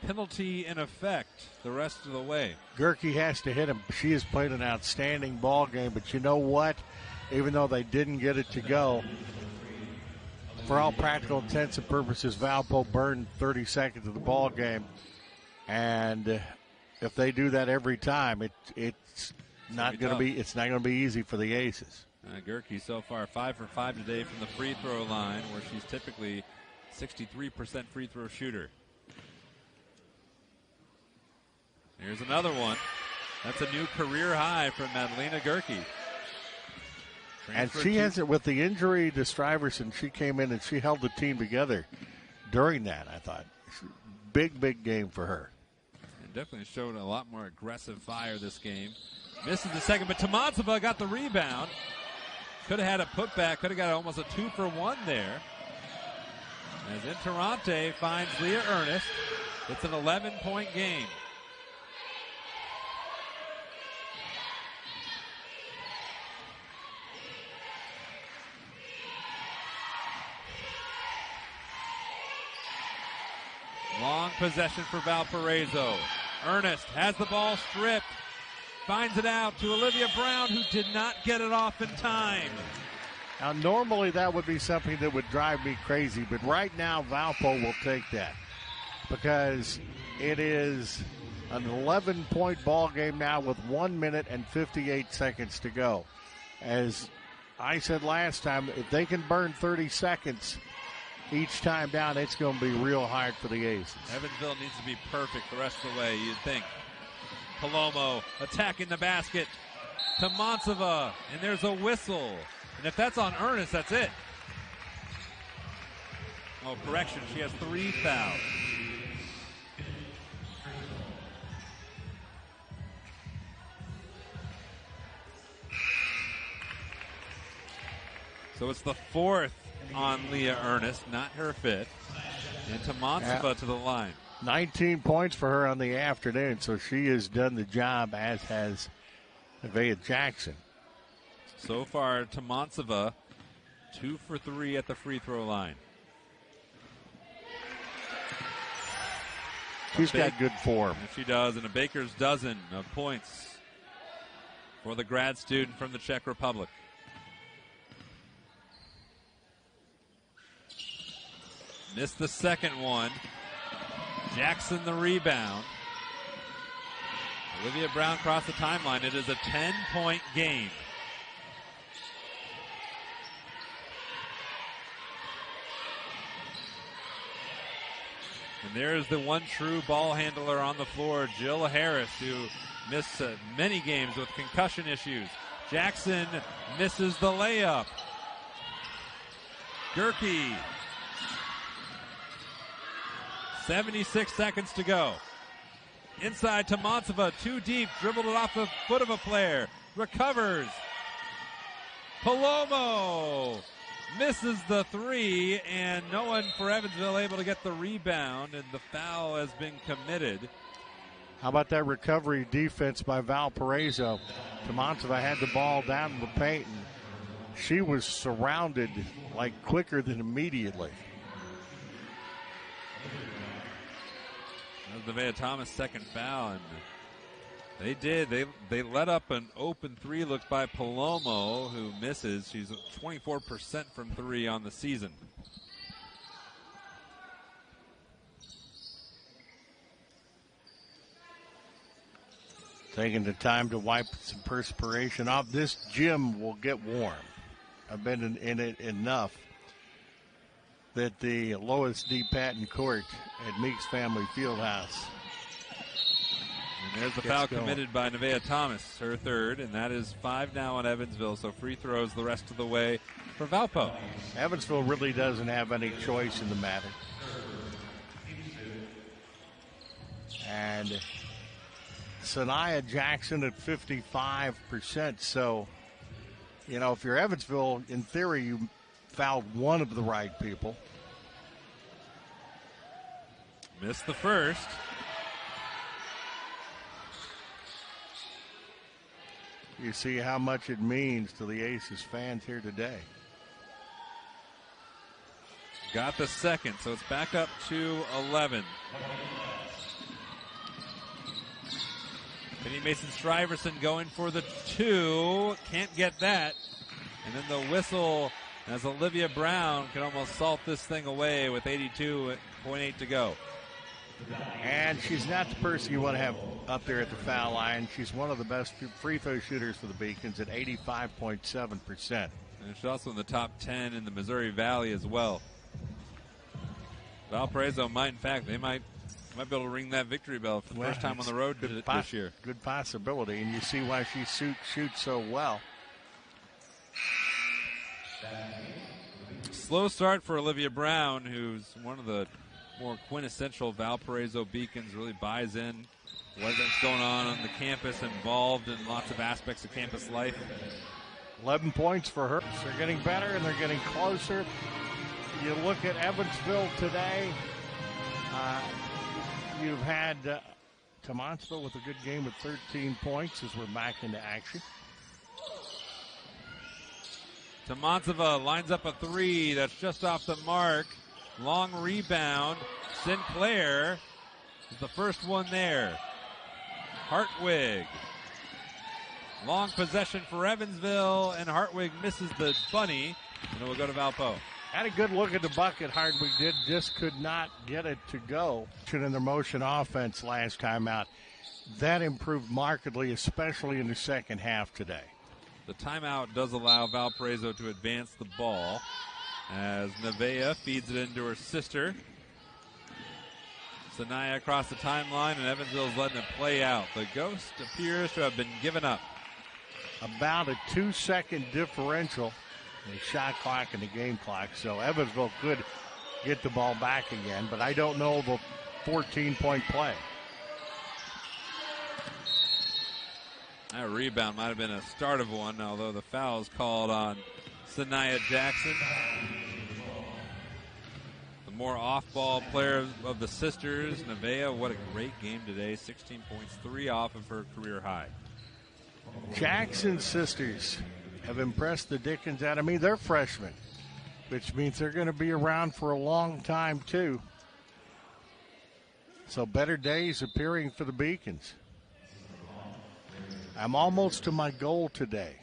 Penalty in effect the rest of the way. Gerke has to hit him. She has played an outstanding ball game, but you know what? Even though they didn't get it to go, for all practical intents and purposes, Valpo burned 30 seconds of the ball game. And if they do that every time, it's not going to be easy for the Aces. Gerke so far 5 for 5 today from the free throw line, where she's typically 63% free throw shooter. Here's another one. That's a new career high for Madlena Gerke. And she has it with the injury to Stuyvesant. She came in and she held the team together during that, I thought. Big game for her. And definitely showed a lot more aggressive fire this game. Misses the second, but Tomansova got the rebound. Could have had a putback. Could have got almost a 2-for-1 there. As Interante finds Leah Ernest. It's an 11-point game. Long possession for Valparaiso. Ernest has the ball stripped. Finds it out to Olivia Brown, who did not get it off in time. Now, normally that would be something that would drive me crazy, but right now Valpo will take that because it is an 11-point ball game now with 1 minute and 58 seconds to go. As I said last time, if they can burn 30 seconds each time down, it's going to be real hard for the Aces. Evansville needs to be perfect the rest of the way, you'd think. Palomo attacking the basket. Tomansova, and there's a whistle. And if that's on Ernest, that's it. Oh, correction, she has 3 fouls. So it's the 4th on Leah Ernest, not her 5th. And Tomansova to the line. 19 points for her on the afternoon, so she has done the job, as has Nevaeh Jackson. So far, Tomansova 2 for 3 at the free throw line. She's got good form. She does, and a baker's dozen of points for the grad student from the Czech Republic. Missed the second one. Jackson the rebound. Olivia Brown across the timeline. It is a 10-point game. And there's the one true ball handler on the floor, Jill Harris, who missed many games with concussion issues. Jackson misses the layup. Gerke. 76 seconds to go. Inside Tomansova, too deep, dribbled it off the foot of a player. Recovers. Palomo misses the 3, and no one for Evansville able to get the rebound, and the foul has been committed. How about that recovery defense by Valparaiso? Tomansova had the ball down in the paint, and she was surrounded like quicker than immediately. That was Nevaeh Thomas' second foul, and they did. They let up an open 3 look by Palomo, who misses. She's 24% from 3 on the season. Taking the time to wipe some perspiration off. This gym will get warm. I've been in it enough that the Lois D. Patton Court at Meeks Family Fieldhouse There's the foul committed by Nevaeh Thomas, her third, and that is 5 now on Evansville, so free throws the rest of the way for Valpo. Evansville really doesn't have any choice in the matter. And Sanaya Jackson at 55%. So, you know, if you're Evansville, in theory, you fouled one of the right people. Missed the first. You see how much it means to the Aces fans here today. Got the second, so it's back up to 11. Penny Mason-Stuyvesant going for the 2. Can't get that. And then the whistle as Olivia Brown can almost salt this thing away with 82.8 to go. And she's not the person you want to have up there at the foul line. She's one of the best free throw shooters for the Beacons at 85.7%. And she's also in the top 10 in the Missouri Valley as well. Valparaiso might, in fact, they might be able to ring that victory bell for the first time on the road this year. Good possibility, and you see why she shoots so well. Slow start for Olivia Brown, who's one of the more quintessential Valparaiso Beacons, really buys in what's going on the campus, involved in lots of aspects of campus life. 11 points for her. They're getting better and they're getting closer. You look at Evansville today, you've had Tomansville with a good game with 13 points as we're back into action. Tomansville lines up a 3 that's just off the mark. Long rebound. Sinclair is the first one there. Hartwig. Long possession for Evansville, and Hartwig misses the bunny, and it will go to Valpo. Had a good look at the bucket, Hartwig did, just could not get it to go. In their motion offense last time out. That improved markedly, especially in the second half today. The timeout does allow Valparaiso to advance the ball as Nevaeh feeds it into her sister. Sanaya across the timeline, and Evansville's letting it play out. The ghost appears to have been given up. About a 2-second differential in the shot clock and the game clock, so Evansville could get the ball back again, but I don't know the 14-point play. That rebound might have been a start of one, although the foul is called on Sanaya Jackson. The more off-ball player of the sisters, Nevaeh, what a great game today. 16 points, 3 off of her career high. Jackson's sisters have impressed the Dickens out of me. They're freshmen, which means they're going to be around for a long time, too. So better days appearing for the Beacons. I'm almost to my goal today.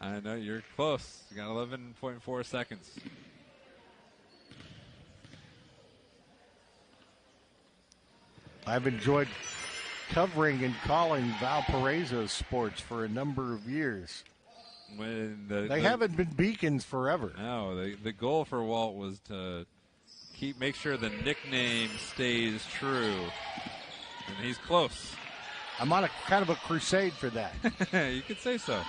I know you're close. You got 11.4 seconds. I've enjoyed covering and calling Valparaiso sports for a number of years. They haven't been Beacons forever. No, the goal for Walt was to make sure the nickname stays true. And he's close. I'm on a kind of a crusade for that. You could say so.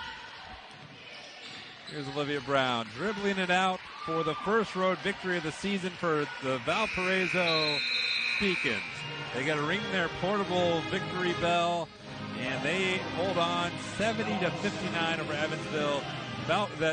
Here's Olivia Brown dribbling it out for the first road victory of the season for the Valparaiso Beacons. They got to ring their portable victory bell, and they hold on 70-59 over Evansville.